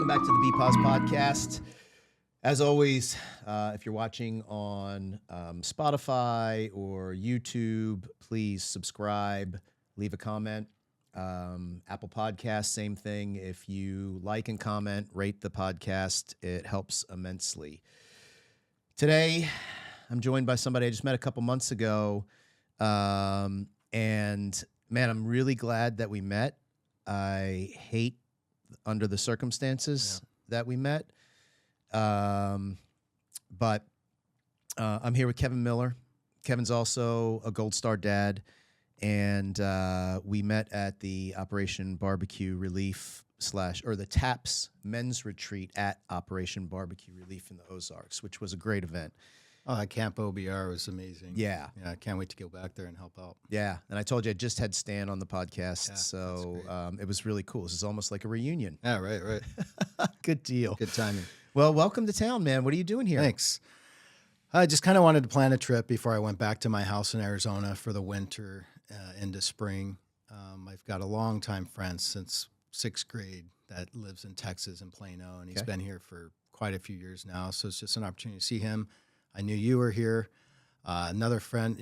Welcome back to the BPOS podcast. As always, if you're watching on Spotify or YouTube, please subscribe, leave a comment. Apple Podcasts, same thing. If you like and comment, rate the podcast. It helps immensely. Today, I'm joined by somebody I just met a couple months ago. And man, I'm really glad that we met. I hate under the circumstances that we met. But I'm here with Kevin Miller. Kevin's also a Gold Star dad. And we met at the Operation Barbecue Relief or the TAPS men's retreat at Operation Barbecue Relief in the Ozarks, which was a great event. Oh, Camp OBR was amazing. Yeah. Yeah, I can't wait to go back there and help out. Yeah, and I told you I just had Stan on the podcast, Yeah, so it was really cool. This is almost like a reunion. Yeah, right. Good deal. Good timing. Well, welcome to town, man. What are you doing here? Thanks. I just kind of wanted to plan a trip before I went back to my house in Arizona for the winter into spring. I've got a longtime friend since 6th grade that lives in Texas in Plano, and he's been here for quite a few years now, so it's just an opportunity to see him. I knew you were here. Another friend,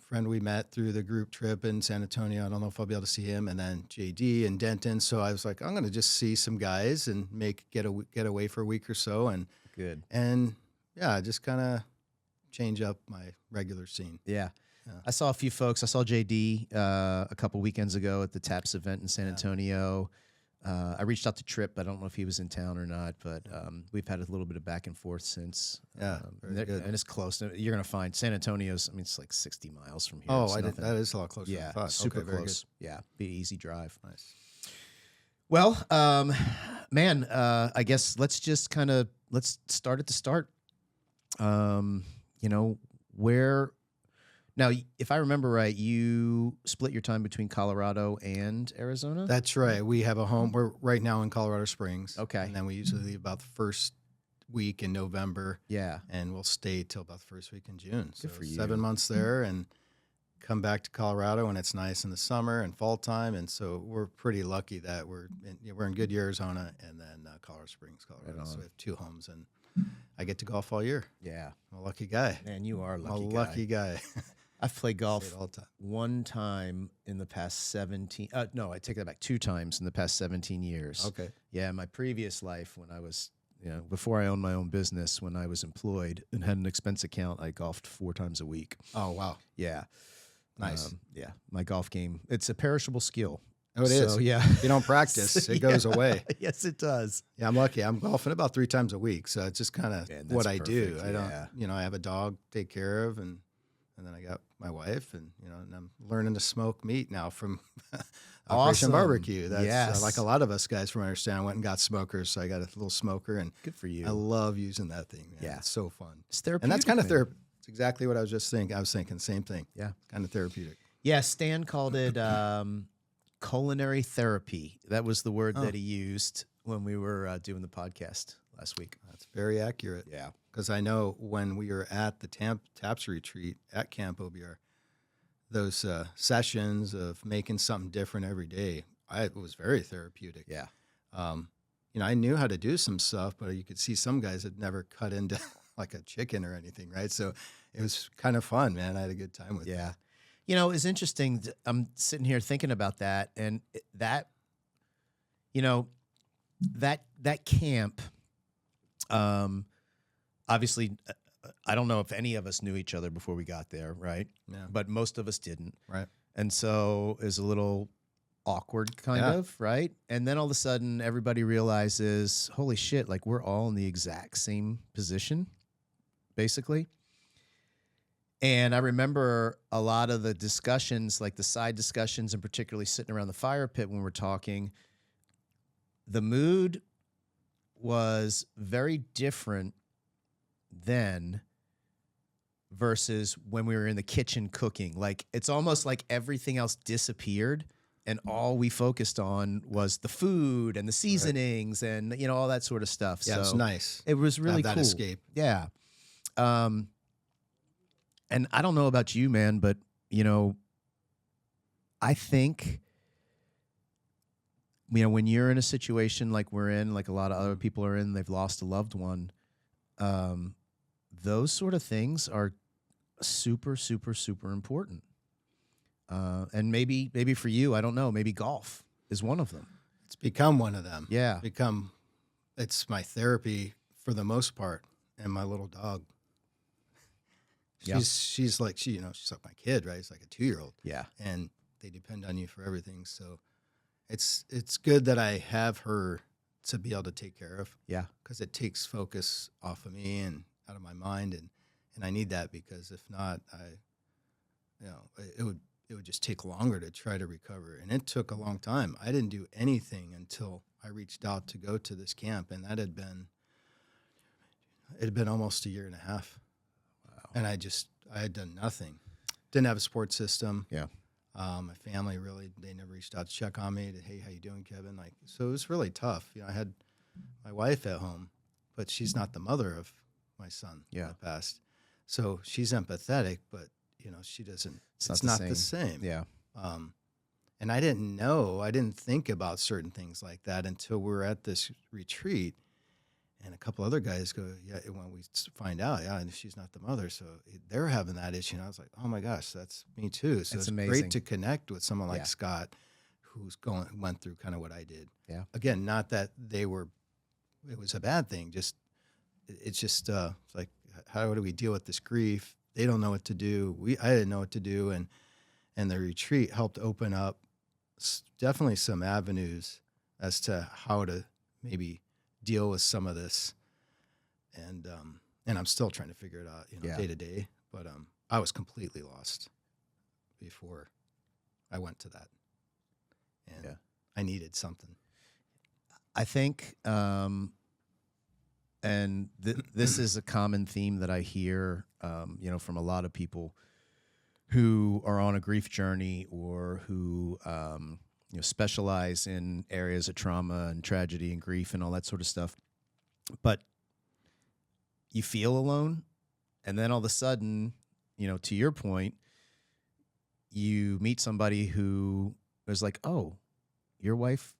friend we met through the group trip in San Antonio. I don't know if I'll be able to see him. And then JD and Denton. So I was like, I'm going to just see some guys and get away for a week or so. And good. And yeah, just kind of change up my regular scene. Yeah. I saw a few folks. I saw JD a couple weekends ago at the TAPS event in San Antonio. I reached out to Tripp. I don't know if he was in town or not, but we've had a little bit of back and forth since. Yeah, and it's close. You're going to find San Antonio's, it's like 60 miles from here. Oh, that is a lot closer than I thought. Super very close. Good. Yeah, be an easy drive. Nice. Well, man, I guess let's start at the start. Where... Now, if I remember right, you split your time between Colorado and Arizona? That's right. We have a home. We're right now in Colorado Springs. Okay. And then we usually leave about the first week in November. Yeah. And we'll stay till about the first week in June. Good for you. 7 months there and come back to Colorado when it's nice in the summer and fall time. And so we're pretty lucky that we're in Goodyear, Arizona, and then Colorado Springs, Colorado. Right on. So we have 2 homes, and I get to golf all year. Yeah. I'm a lucky guy. Man, you are a lucky I'm a guy. lucky guy. I've played golf all the time. one time in the past 17. No, I take that back 2 times in the past 17 years. Okay. Yeah, my previous life when I was, before I owned my own business, when I was employed and had an expense account, I golfed 4 times a week. Oh, wow. Yeah. Nice. Yeah, my golf game, it's a perishable skill. Oh, it is. Yeah. If you don't practice, it goes away. Yes, it does. Yeah, I'm lucky. I'm golfing about 3 times a week, so it's just kind of what I do. Perfect. I don't, I have a dog to take care of, and then I got my wife, and and I'm learning to smoke meat now from Operation Barbecue. That's like a lot of us guys from Understand went and got smokers, so I got a little smoker, and good for you. I love using that thing. Man. Yeah, it's so fun. It's therapeutic, and that's kind of therapeutic. It's exactly what I was just thinking. I was thinking same thing. Yeah, kind of therapeutic. Yeah, Stan called it culinary therapy. That was the word that he used when we were doing the podcast last week. That's very accurate. Yeah. Because I know when we were at the TAPS retreat at Camp OBR, those sessions of making something different every day, it was very therapeutic. Yeah. I knew how to do some stuff, but you could see some guys had never cut into like a chicken or anything, right? So it was kind of fun, man. I had a good time with it. It's interesting. I'm sitting here thinking about that, and that camp, obviously, I don't know if any of us knew each other before we got there, right? Yeah. But most of us didn't. Right. And so it was a little awkward kind of, right? And then all of a sudden everybody realizes, holy shit, like we're all in the exact same position, basically. And I remember a lot of the discussions, like the side discussions, and particularly sitting around the fire pit when we're talking, the mood was very different then versus when we were in the kitchen cooking. Like, it's almost like everything else disappeared and all we focused on was the food and the seasonings and, all that sort of stuff. Yeah, so it's nice. It was really that cool. Escape. Yeah. And I don't know about you, man, but, I think when you're in a situation like we're in, like a lot of other people are in, they've lost a loved one. Those sort of things are super, super, super important. And maybe for you, I don't know, maybe golf is one of them. It's become one of them. Yeah. It's my therapy for the most part, and my little dog. She's like she's like my kid, right? It's like a 2-year-old. Yeah. And they depend on you for everything. So it's good that I have her to be able to take care of. Yeah. Because it takes focus off of me and out of my mind, and I need that, because if not, it would just take longer to try to recover. And it took a long time. I didn't do anything until I reached out to go to this camp, and it had been almost 1.5 years. Wow. And I had done nothing. Didn't have a support system. Yeah. My family they never reached out to check on me. Hey, how you doing, Kevin? So it was really tough. I had my wife at home, but she's not the mother of my son that passed. So she's empathetic, but she doesn't. It's not the same. Yeah. And I didn't think about certain things like that until we were at this retreat, and a couple other guys go, when we find out, and she's not the mother, so they're having that issue. And I was like, oh my gosh, that's me too. So it's amazing. Great to connect with someone like Scott, who's went through kind of what I did. Yeah. Again, not that it was a bad thing. It's just like, how do we deal with this grief? They don't know what to do. I didn't know what to do. And the retreat helped open up definitely some avenues as to how to maybe deal with some of this. And I'm still trying to figure it out, day to day. But I was completely lost before I went to that. And I needed something. I think, and this is a common theme that I hear, from a lot of people who are on a grief journey, or who specialize in areas of trauma and tragedy and grief and all that sort of stuff. But you feel alone, and then all of a sudden, to your point, you meet somebody who is like, "Oh, your wife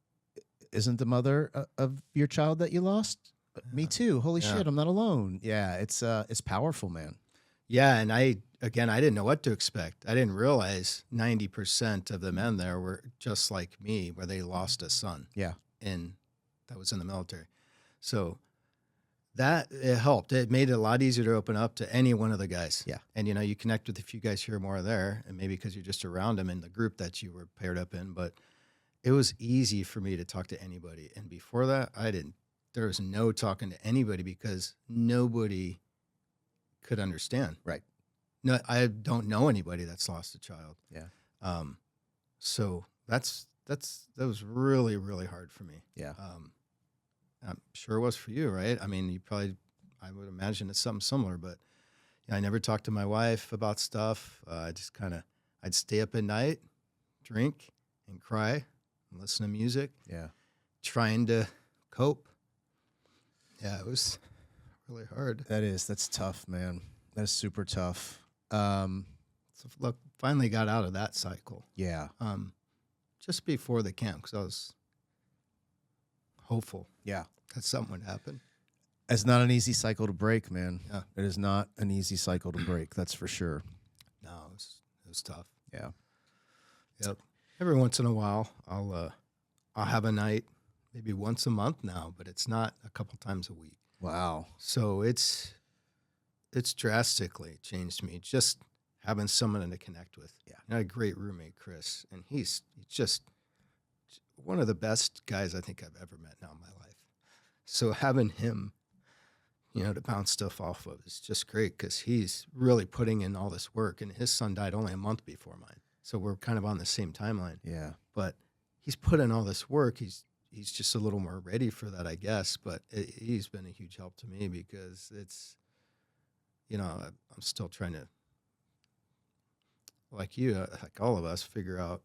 isn't the mother of your child that you lost? Me too. Holy shit, I'm not alone." Yeah, it's powerful, man. Yeah, and I didn't know what to expect. I didn't realize 90% of the men there were just like me, where they lost a son. Yeah. And that was in the military. So it helped. It made it a lot easier to open up to any one of the guys. Yeah. And, you connect with a few guys here, more there, and maybe because you're just around them in the group that you were paired up in. But it was easy for me to talk to anybody. And before that, there was no talking to anybody, because nobody could understand. Right. No, I don't know anybody that's lost a child. Yeah. So that was really, really hard for me. Yeah. I'm sure it was for you, right? I mean, I would imagine it's something similar, but I never talked to my wife about stuff. I just I'd stay up at night, drink and cry and listen to music. Yeah. Trying to cope. Yeah, it was really hard. That's tough, man. That's super tough. So look, finally got out of that cycle. Yeah. Just before the camp, because I was hopeful. Yeah. That something would happen. It's not an easy cycle to break, man. Yeah. It is not an easy cycle to break. That's for sure. No, it was tough. Yeah. Yep. Every once in a while, I'll have a night, maybe once a month now, but it's not a couple times a week. Wow. So it's drastically changed me, just having someone to connect with. Yeah. I had a great roommate, Chris, and he's just one of the best guys I think I've ever met now in my life. So having him, to bounce stuff off of is just great, because he's really putting in all this work, and his son died only a month before mine. So we're kind of on the same timeline. Yeah. But he's put in all this work. He's just a little more ready for that, I guess. But he's been a huge help to me, because it's, I'm still trying to, like you, like all of us, figure out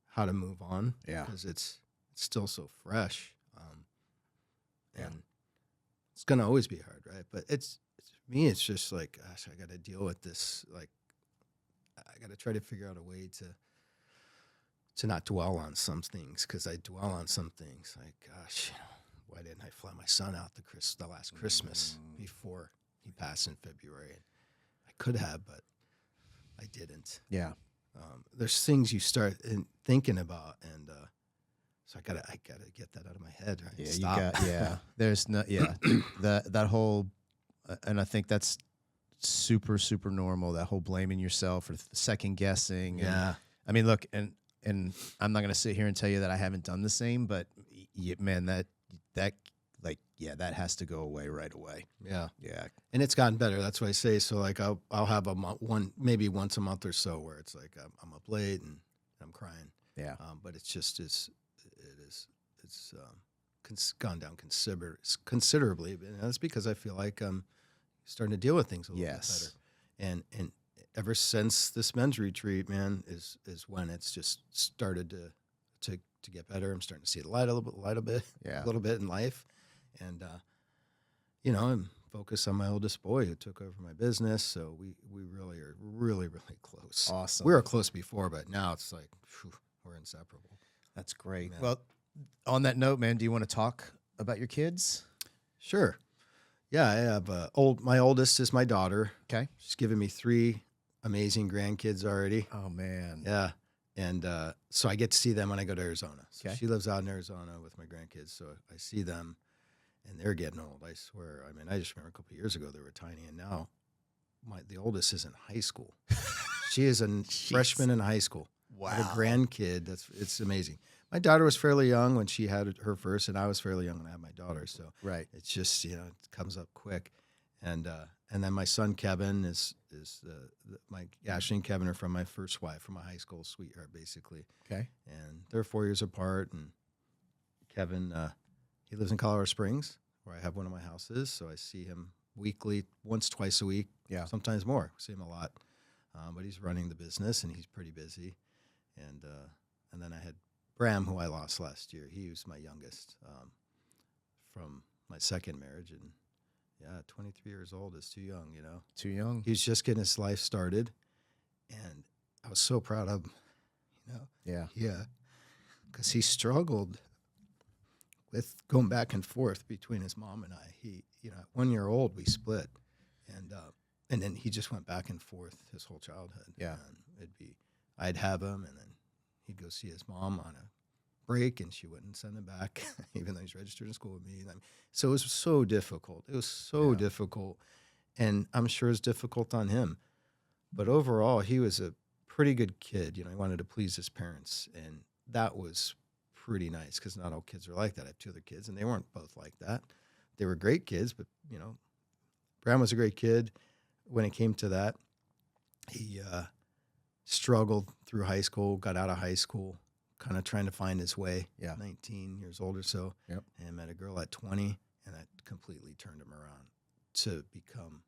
how to move on. Yeah. Because it's still so fresh. And it's going to always be hard, right? But it's for me, it's just like, gosh, I got to deal with this. Like, I got to try to figure out a way to not dwell on some things, because I dwell on some things. Like, gosh, why didn't I fly my son out the last Christmas before he passed in February? I could have, but I didn't. Yeah. There's things you start thinking about, and so I gotta get that out of my head. Right? Yeah, Stop. There's no, that whole, and I think that's super, super normal. That whole blaming yourself or second guessing. Yeah. I mean, look, and I'm not gonna sit here and tell you that I haven't done the same, but man, that that has to go away right away. Yeah. Yeah. And it's gotten better. That's what I say. So like I'll have maybe once a month or so where it's like I'm up late and I'm crying. Yeah. But it's just it's gone down considerably. And that's because I feel like I'm starting to deal with things a little bit better. And ever since this men's retreat, man, is when it's just started to get better. I'm starting to see the light a little bit in life. And I'm focused on my oldest boy who took over my business. So we really are really, really close. Awesome. We were close before, but now it's like, we're inseparable. That's great. Man. Well, on that note, man, do you want to talk about your kids? Sure. Yeah, I have my oldest is my daughter. Okay. She's given me 3 amazing grandkids already. Oh, man. Yeah. And so I get to see them when I go to Arizona. So Okay. she lives out in Arizona with my grandkids. So I see them, and they're getting old. I swear. I mean, I just remember a couple of years ago they were tiny, and now the oldest is in high school. She is a freshman in high school. Wow. I have a grandkid. It's amazing. My daughter was fairly young when she had her first, and I was fairly young when I had my daughter. So Right. it's just it comes up quick. And then my son Kevin is my Ashley and Kevin are from my first wife, from my high school sweetheart, basically. Okay. And they're 4 years apart. And Kevin, he lives in Colorado Springs, where I have one of my houses. So I see him weekly, once, twice a week. Yeah. Sometimes more. See him a lot. But he's running the business, and he's pretty busy. And then I had Bram, who I lost last year. He was my youngest from my second marriage, and 23 years old is too young, Too young. He was just getting his life started, and I was so proud of him, Yeah. Yeah, because he struggled with going back and forth between his mom and I. He, at 1 year old, we split, and then he just went back and forth his whole childhood. Yeah. And I'd have him, and then he'd go see his mom on a break, and she wouldn't send him back, even though he's registered in school with me. So it was so difficult. It was so difficult, and I'm sure it's difficult on him. But overall, he was a pretty good kid. He wanted to please his parents, and that was pretty nice because not all kids are like that. I have 2 other kids, and they weren't both like that. They were great kids, but, Bram was a great kid. When it came to that, he struggled through high school, got out of high school, kind of trying to find his way. Yeah. 19 years old or so. Yep. And met a girl at 20, and that completely turned him around to become,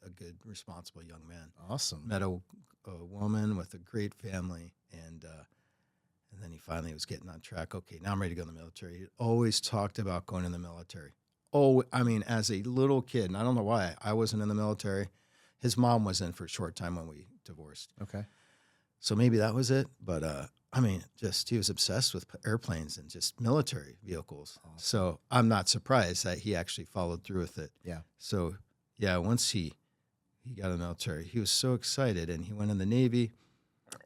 a good, responsible young man. Awesome. Met a woman with a great family, and then he finally was getting on track. Okay, now I'm ready to go in the military. He always talked about going in the military. Oh, I mean, as a little kid, and I don't know why I wasn't in the military. His mom was in for a short time when we divorced. Okay. So maybe that was it. But, he was obsessed with airplanes and just military vehicles. Awesome. So I'm not surprised that he actually followed through with it. Yeah. So, once he got in the military, he was so excited, and he went in the Navy,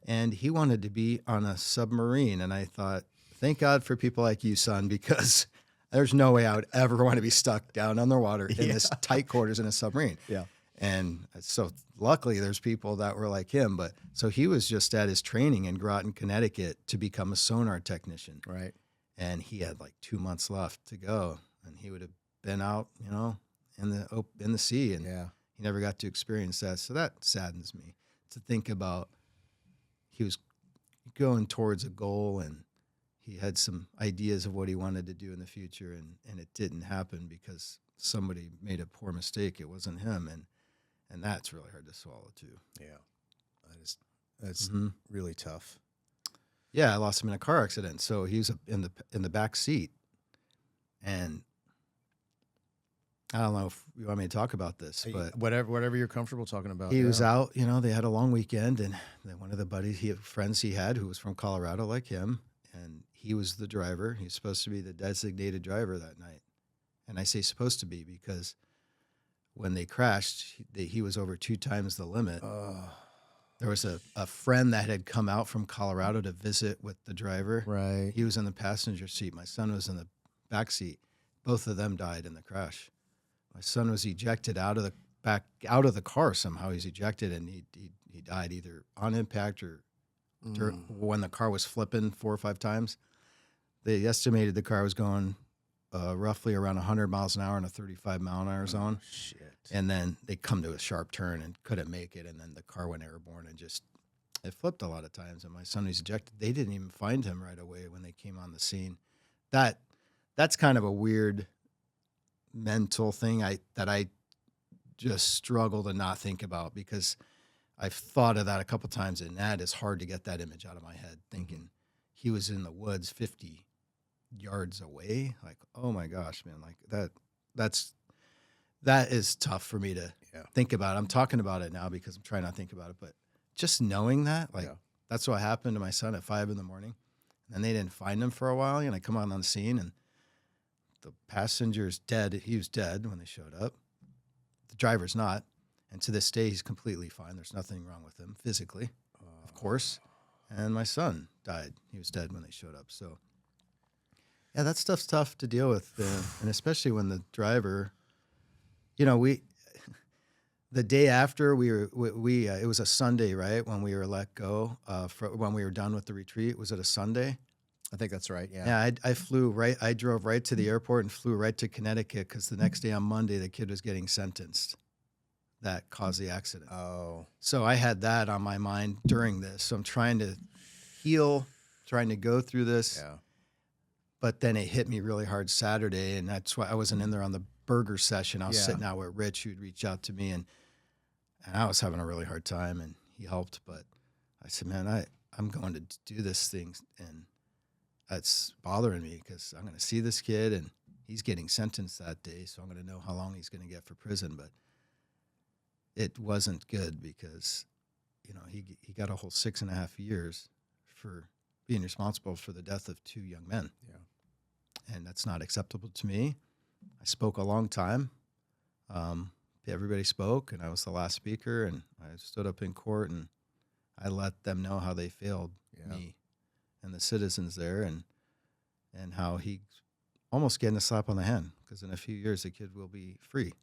and he wanted to be on a submarine. And I thought, thank God for people like you, son, because there's no way I would ever want to be stuck down underwater in this tight quarters in a submarine. Yeah. And so luckily there's people that were like him. But so he was just at his training in Groton, Connecticut to become a sonar technician. Right. And he had like 2 months left to go, and he would have been out, in the sea. And he never got to experience that. So that saddens me to think about. He was going towards a goal, and he had some ideas of what he wanted to do in the future, and it didn't happen because somebody made a poor mistake. It wasn't him. And that's really hard to swallow too. Yeah. That's really tough. Yeah, I lost him in a car accident. So he was in the back seat, and I don't know if you want me to talk about this, but Whatever you're comfortable talking about. he was out, they had a long weekend, and then one of the friends he had who was from Colorado like him, and he was the driver. He's supposed to be the designated driver that night. And I say supposed to be because when they crashed, he was over 2 times the limit. There was a friend that had come out from Colorado to visit with the driver. Right. He was in the passenger seat. My son was in the back seat. Both of them died in the crash. My son was ejected out of the car somehow. He's ejected, and he died either on impact or when the car was flipping 4 or 5 times. They estimated the car was going roughly around 100 miles an hour in a 35-mile-an-hour zone. Shit. And then they come to a sharp turn and couldn't make it, and then the car went airborne and it flipped a lot of times. And my son was ejected. They didn't even find him right away when they came on the scene. That's kind of a weird mental thing that I just struggle to not think about, because I've thought of that a couple times, and that is hard to get that image out of my head, thinking he was in the woods 50 yards away. Like, oh my gosh, man, like that is tough for me to think about. I'm talking about it now because I'm trying not to think about it, but just knowing that, that's what happened to my son at 5 a.m. And they didn't find him for a while. And I come on the scene, and the passenger's dead. He was dead when they showed up. The driver's not. And to this day, he's completely fine. There's nothing wrong with him physically, of course. And my son died. He was dead when they showed up. So, yeah, that stuff's tough to deal with. And especially when the driver, the day after it was a Sunday, right? When we were let go, when we were done with the retreat. Was it a Sunday? I think that's right. Yeah. Yeah, I drove right to the airport and flew right to Connecticut, because the next day on Monday, the kid was getting sentenced that caused the accident. Oh. So I had that on my mind during this. So I'm trying to heal, trying to go through this. Yeah. But then it hit me really hard Saturday, and that's why I wasn't in there on the burger session. I was sitting out with Rich, who'd reach out to me, and I was having a really hard time, and he helped. But I said, man, I'm going to do this thing, and that's bothering me, because I'm going to see this kid, and he's getting sentenced that day, so I'm going to know how long he's going to get for prison. But it wasn't good, because, he got a whole 6.5 years for being responsible for the death of 2 young men. Yeah. And that's not acceptable to me. I spoke a long time. Everybody spoke, and I was the last speaker, and I stood up in court, and I let them know how they failed me and the citizens there, and how he almost getting a slap on the hand, because in a few years the kid will be free.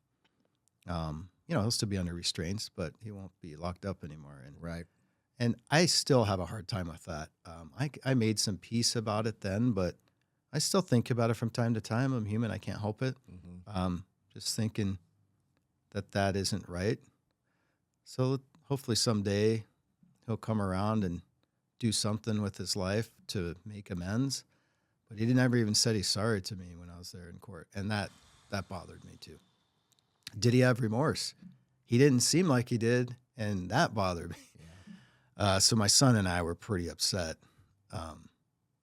He'll still be under restraints, but he won't be locked up anymore. And right. And I still have a hard time with that. I made some peace about it then, but I still think about it from time to time. I'm human. I can't help it. Mm-hmm. Just thinking that isn't right. So hopefully someday he'll come around and do something with his life to make amends. But he never even said he's sorry to me when I was there in court. And that bothered me too. Did he have remorse? He didn't seem like he did, and that bothered me. Yeah. So my son and I were pretty upset.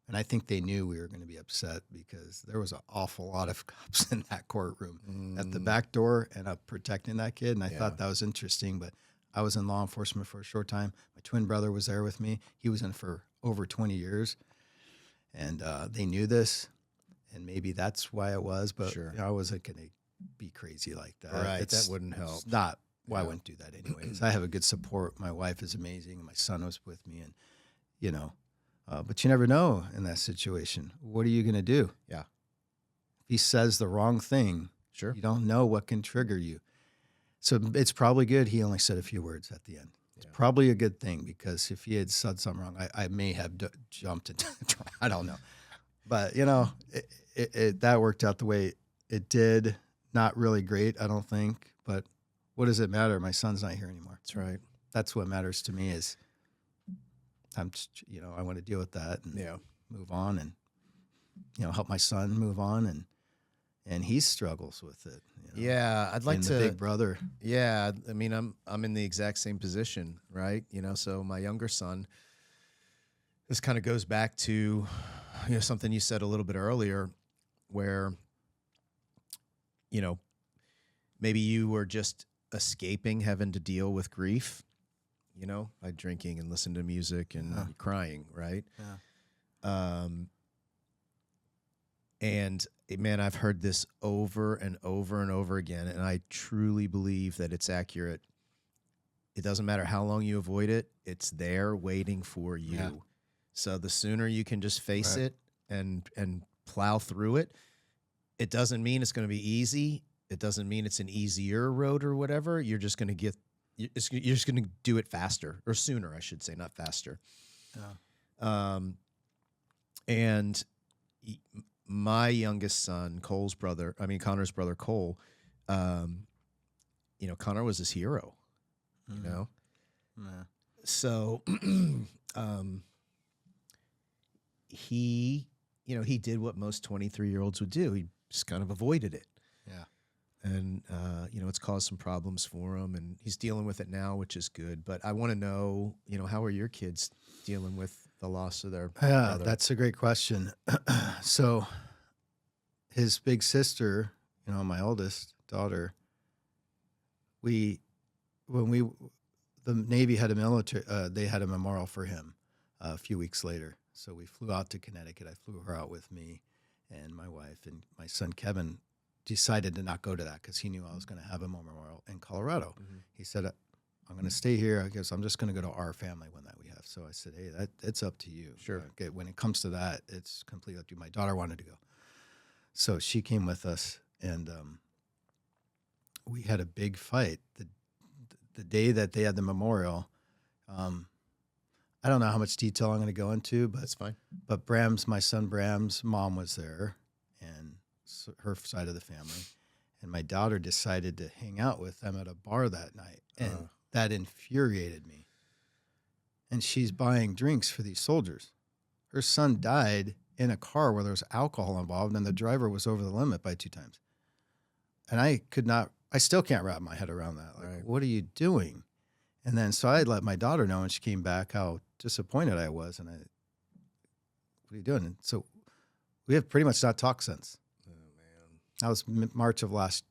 And I think they knew we were going to be upset, because there was an awful lot of cops in that courtroom at the back door and up protecting that kid. And I thought that was interesting, but I was in law enforcement for a short time. My twin brother was there with me. He was in for over 20 years. And they knew this, and maybe that's why it was, but I wasn't going to be crazy like that. Right, that wouldn't help. It's not why I wouldn't do that anyways. I have a good support. My wife is amazing. My son was with me, and, but you never know in that situation. What are you going to do? Yeah. If he says the wrong thing, you don't know what can trigger you. So it's probably good he only said a few words at the end. It's probably a good thing, because if he had said something wrong, I may have jumped into I don't know. But, that worked out the way it did. Not really great, I don't think. But what does it matter? My son's not here anymore. That's right. That's what matters to me, is I'm just, I want to deal with that and move on, and, help my son move on. And he struggles with it. Yeah, I'd like to. The big brother. Yeah, I mean, I'm in the exact same position, right? So my younger son. This kind of goes back to, something you said a little bit earlier, where, maybe you were just escaping having to deal with grief, you know, by drinking and listening to music and crying, right? Yeah. And man, I've heard this over and over and over again, and I truly believe that it's accurate. It doesn't matter how long you avoid it, it's there waiting for you. Yeah. So the sooner you can just face Right. it and plow through it, it doesn't mean it's going to be easy. It doesn't mean it's an easier road or whatever. You're just going to you're just going to do it faster or sooner, I should say, not faster. Yeah. And my youngest son, Connor's brother, Cole, you know, Connor was his hero, you know? Yeah. So, he, you know, he did what most 23-year-olds would do. He just kind of avoided it. Yeah. And, you know, it's caused some problems for him, and he's dealing with it now, which is good. But I want to know, you know, how are your kids dealing with the loss of their brother? That's a great question. So his big sister, you know, my oldest daughter, the Navy had they had a memorial for him a few weeks later. So we flew out to Connecticut. I flew her out with me and my wife, and my son Kevin decided to not go to that because he knew I was going to have a memorial in Colorado. Mm-hmm. He said, I'm going to stay here. I guess I'm just going to go to our family one that we have. So I said, hey, it's up to you. Sure. Okay, when it comes to that, it's completely up to you. My daughter wanted to go. So she came with us, and we had a big fight. The day that they had the memorial, I don't know how much detail I'm going to go into, but That's fine. But my son Bram's mom was there, and her side of the family, and my daughter decided to hang out with them at a bar that night, and that infuriated me. And she's buying drinks for these soldiers. Her son died in a car where there was alcohol involved, and the driver was over the limit by 2 times. And I still can't wrap my head around that. Like, Right. What are you doing? And then, so I let my daughter know when she came back how disappointed I was. And what are you doing? And so we have pretty much not talked since. Oh, man. That was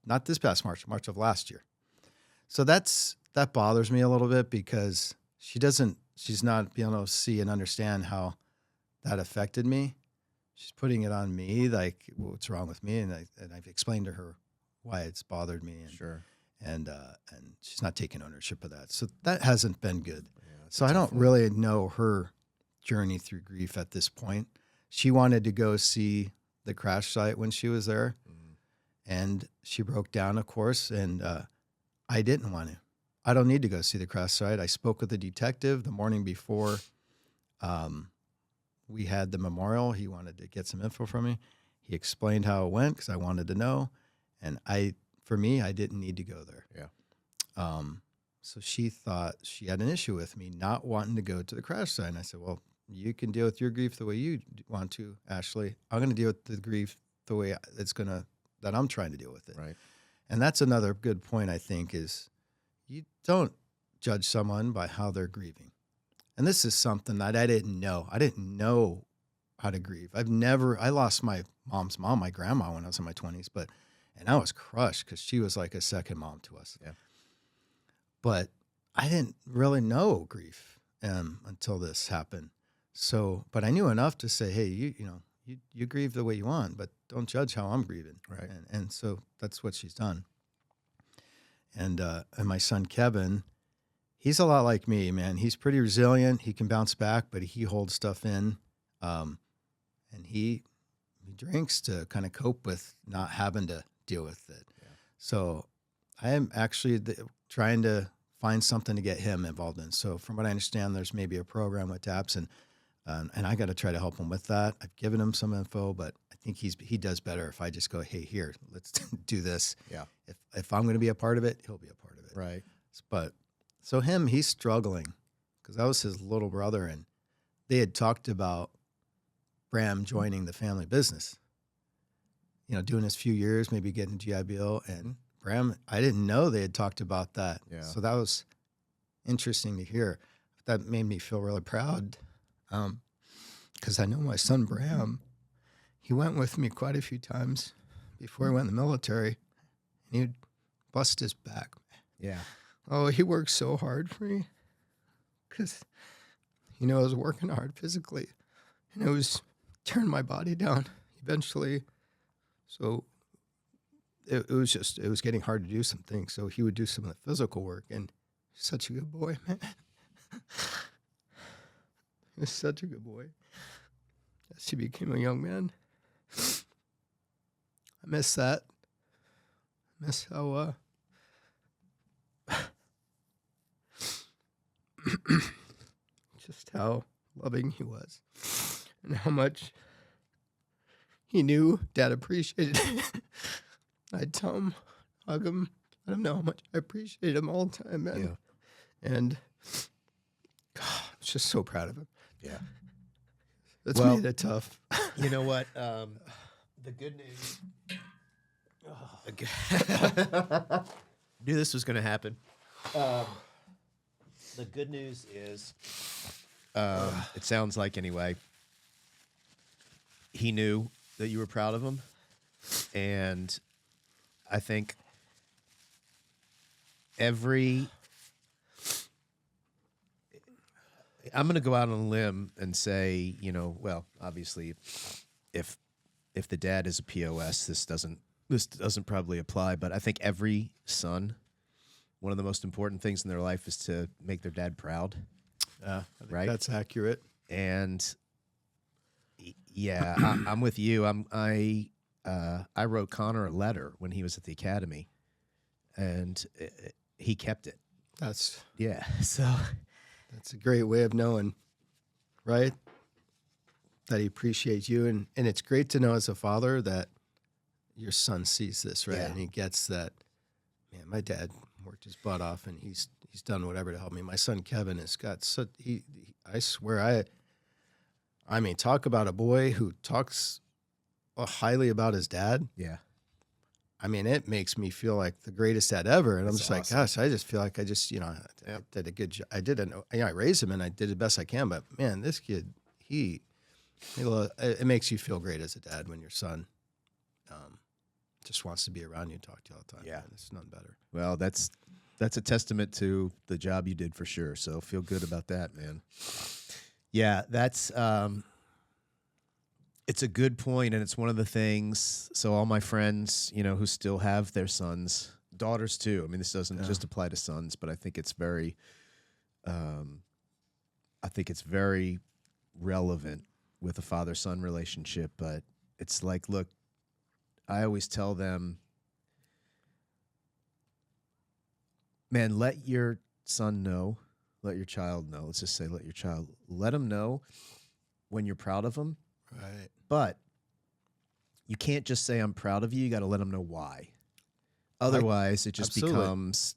not this past March of last year. So that bothers me a little bit because she's not being able to see and understand how that affected me. She's putting it on me, like what's wrong with me. And I've explained to her why it's bothered me. And, Sure. And she's not taking ownership of that. So that hasn't been good. Yeah, So I don't really know her journey through grief at this point. She wanted to go see the crash site when she was there. And she broke down, of course, and I didn't want to. I don't need to go see the crash site. I spoke with the detective the morning before we had the memorial. He wanted to get some info from me. He explained how it went because I wanted to know. And for me, I didn't need to go there. Yeah. So she thought she had an issue with me not wanting to go to the crash site. And I said, well, you can deal with your grief the way you want to, Ashley. I'm going to deal with the grief the way that I'm trying to deal with it. Right. And that's another good point, I think, is you don't judge someone by how they're grieving. And this is something that I didn't know. I didn't know how to grieve. I lost my mom's mom, my grandma, when I was in my 20s, and I was crushed because she was like a second mom to us. Yeah. But I didn't really know grief until this happened. So, but I knew enough to say, hey, you grieve the way you want, but don't judge how I'm grieving. Right. And so that's what she's done. And my son, Kevin, he's a lot like me, man. He's pretty resilient. He can bounce back, but he holds stuff in. And he drinks to kind of cope with not having to deal with it. Yeah. So I am actually trying to find something to get him involved in. So from what I understand, there's maybe a program with TAPS, and I got to try to help him with that. I've given him some info, but I think he does better if I just go, hey, here, let's do this. Yeah. If I'm going to be a part of it, he'll be a part of it. Right. But so he's struggling because that was his little brother, and they had talked about Bram joining the family business, doing his few years, maybe getting a GI Bill. And Bram, I didn't know they had talked about that. Yeah. So that was interesting to hear. That made me feel really proud because I know my son Bram, he went with me quite a few times before he went in the military. And he'd bust his back. Yeah. Oh, he worked so hard for me because, I was working hard physically and it was turning my body down eventually. So it was getting hard to do some things. So he would do some of the physical work, and he's such a good boy, man. He was such a good boy. As he became a young man, I miss that. I miss how just how loving he was and how much he knew Dad appreciated it. I'd tell him, hug him, let him know how much I appreciate him all the time, man. Yeah. And God, I was just so proud of him. Yeah. That's Well, made it tough. You know what? The good news. Knew this was going to happen. The good news is, it sounds like anyway, he knew that you were proud of him. And I think I'm going to go out on a limb and say, well, obviously, if the dad is a POS, this doesn't probably apply. But I think every son, one of the most important things in their life is to make their dad proud. I think right? that's accurate. And yeah, I'm with you. I wrote Connor a letter when he was at the academy, and he kept it. That's So that's a great way of knowing, right? That he appreciates you, and it's great to know as a father that your son sees this, right? Yeah. And he gets that. Man, my dad worked his butt off, and he's done whatever to help me. My son Kevin has got such. I swear, I mean, talk about a boy who talks highly about his dad. yeah, I mean, it makes me feel like the greatest dad ever. And I'm That's just awesome. like, gosh, I just feel like I just, I did a good job. I raised him and I did the best I can. But man, this kid, it makes you feel great as a dad when your son just wants to be around you and talk to you all the time. Yeah. Man, it's nothing better. well, that's a testament to the job you did for sure. So feel good about that, man. Yeah, that's it's a good point, and it's one of the things. So all my friends, who still have their sons, daughters too. I mean, this doesn't just apply to sons, but I think it's very, relevant with a father-son relationship. But it's like, look, I always tell them, man, let your son know, let your child know. Let's just say, let him know when you're proud of him. Right. But you can't just say, I'm proud of you. You got to let them know why. Otherwise, it just Absolutely. becomes,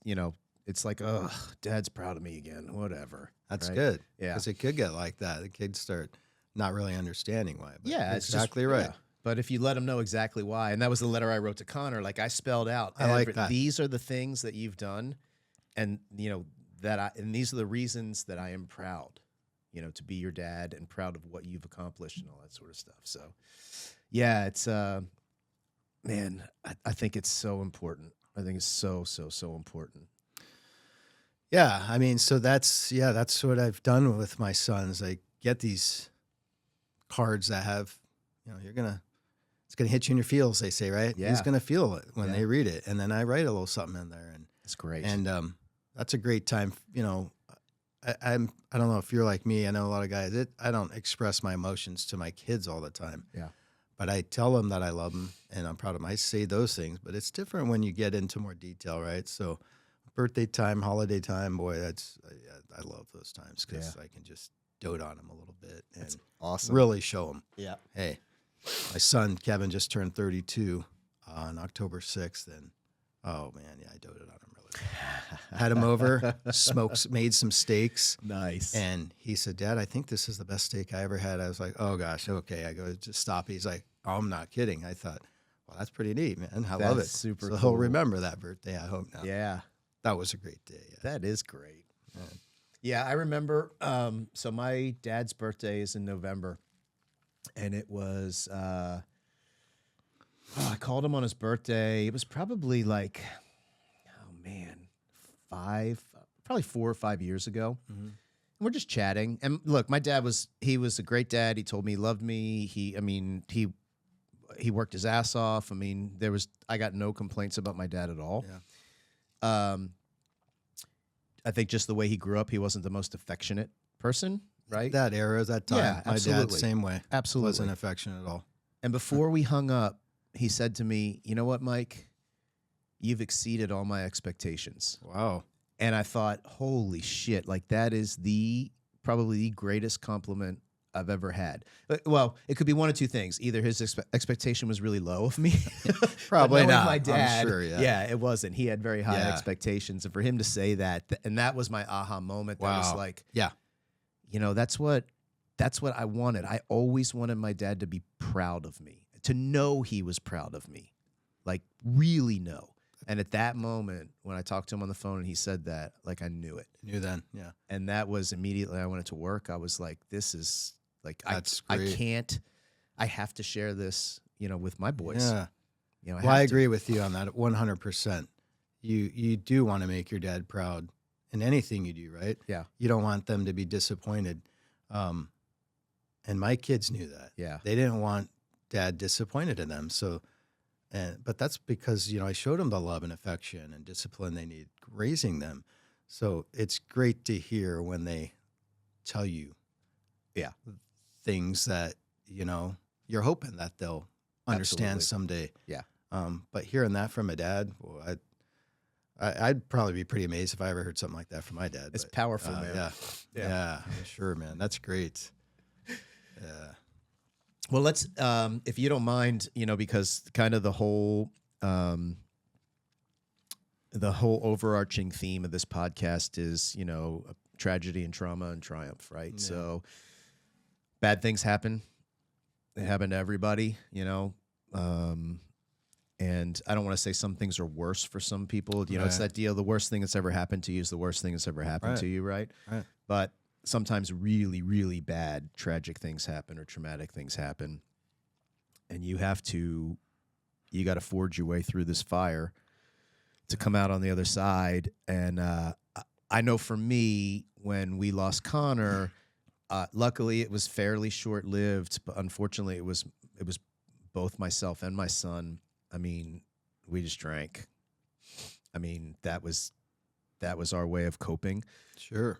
it's like, oh, Dad's proud of me again. Whatever. That's right? good. Yeah. Because it could get like that. The kids start not really understanding why. But Yeah, it's exactly just, right. yeah. But if you let them know exactly why, and that was the letter I wrote to Connor, like I spelled out, I like that. These are the things that you've done, and and these are the reasons that I am proud, to be your dad and proud of what you've accomplished and all that sort of stuff. So, yeah, it's man, I think it's so important. I think it's so important. Yeah, I mean, so that's what I've done with my sons. I get these cards that have, it's gonna hit you in your feels, they say, right? Yeah. He's gonna feel it when Yeah. they read it, and then I write a little something in there, and It's great. that's a great time. I don't know if you're like me. I know a lot of guys. I don't express my emotions to my kids all the time. Yeah. But I tell them that I love them and I'm proud of them. I say those things, but it's different when you get into more detail, right? So, birthday time, holiday time, boy, I love those times because I can just dote on them a little bit and That's awesome. really show them. Yeah. Hey, my son Kevin just turned 32 on October 6th, and oh man, yeah, I doted on him really well. Had him over, made some steaks. Nice. And he said, Dad, I think this is the best steak I ever had. I was like, oh gosh, okay. I go, just stop. He's like, oh, I'm not kidding. I thought, well, that's pretty neat, man. I love it. That's super so cool. he'll remember that birthday, I hope now. Yeah. That was a great day. Yeah. That is great. Yeah, I remember. So my dad's birthday is in November, and it was. I called him on his birthday. It was probably like, probably 4 or 5 years ago. Mm-hmm. And we're just chatting. And look, my dad was a great dad. He told me he loved me. He worked his ass off. I mean, I got no complaints about my dad at all. Yeah. I think just the way he grew up, he wasn't the most affectionate person, right? That era, that time. Yeah, my absolutely. dad, same way. Absolutely. Wasn't affectionate at all. And before we hung up, he said to me, "You know what, Mike? You've exceeded all my expectations." Wow. And I thought, holy shit, like that is probably the greatest compliment I've ever had. Well, it could be one of two things. Either his expectation was really low of me. Probably knowing not. My dad, I'm sure, yeah. It wasn't. He had very high Yeah. expectations. And for him to say that, and that was my aha moment. That was Wow. like, Yeah. that's what I wanted. I always wanted my dad to be proud of me, to know he was proud of me, like really know. And at that moment, when I talked to him on the phone and he said that, like I knew it. Knew then. Yeah. And that was immediately I went to work. I was like, this is like, That's I great. can't, I have to share this, with my boys. Yeah. I Well, I have to. agree with you on that 100%. You do want to make your dad proud in anything you do, right? Yeah. You don't want them to be disappointed. And my kids knew that. Yeah. They didn't want dad disappointed in them. So, but that's because, I showed them the love and affection and discipline they need raising them. So it's great to hear when they tell you Yeah. things that, you're hoping that they'll understand someday. Yeah. But hearing that from a dad, well, I'd probably be pretty amazed if I ever heard something like that from my dad. It's but, powerful, man. Yeah. Yeah. Yeah, sure, man. That's great. Yeah. Well, let's, if you don't mind, because kind of the whole overarching theme of this podcast is, tragedy and trauma and triumph, right? Yeah. So bad things happen. They happen to everybody, and I don't want to say some things are worse for some people. It's Right. that deal. The worst thing that's ever happened to you is the worst thing that's ever happened Right. to you, right? Right. But sometimes really, really bad, tragic things happen or traumatic things happen. And you got to forge your way through this fire to come out on the other side. And I know for me, when we lost Connor, luckily it was fairly short-lived, but unfortunately it was both myself and my son. I mean, we just drank. I mean, that was our way of coping. Sure.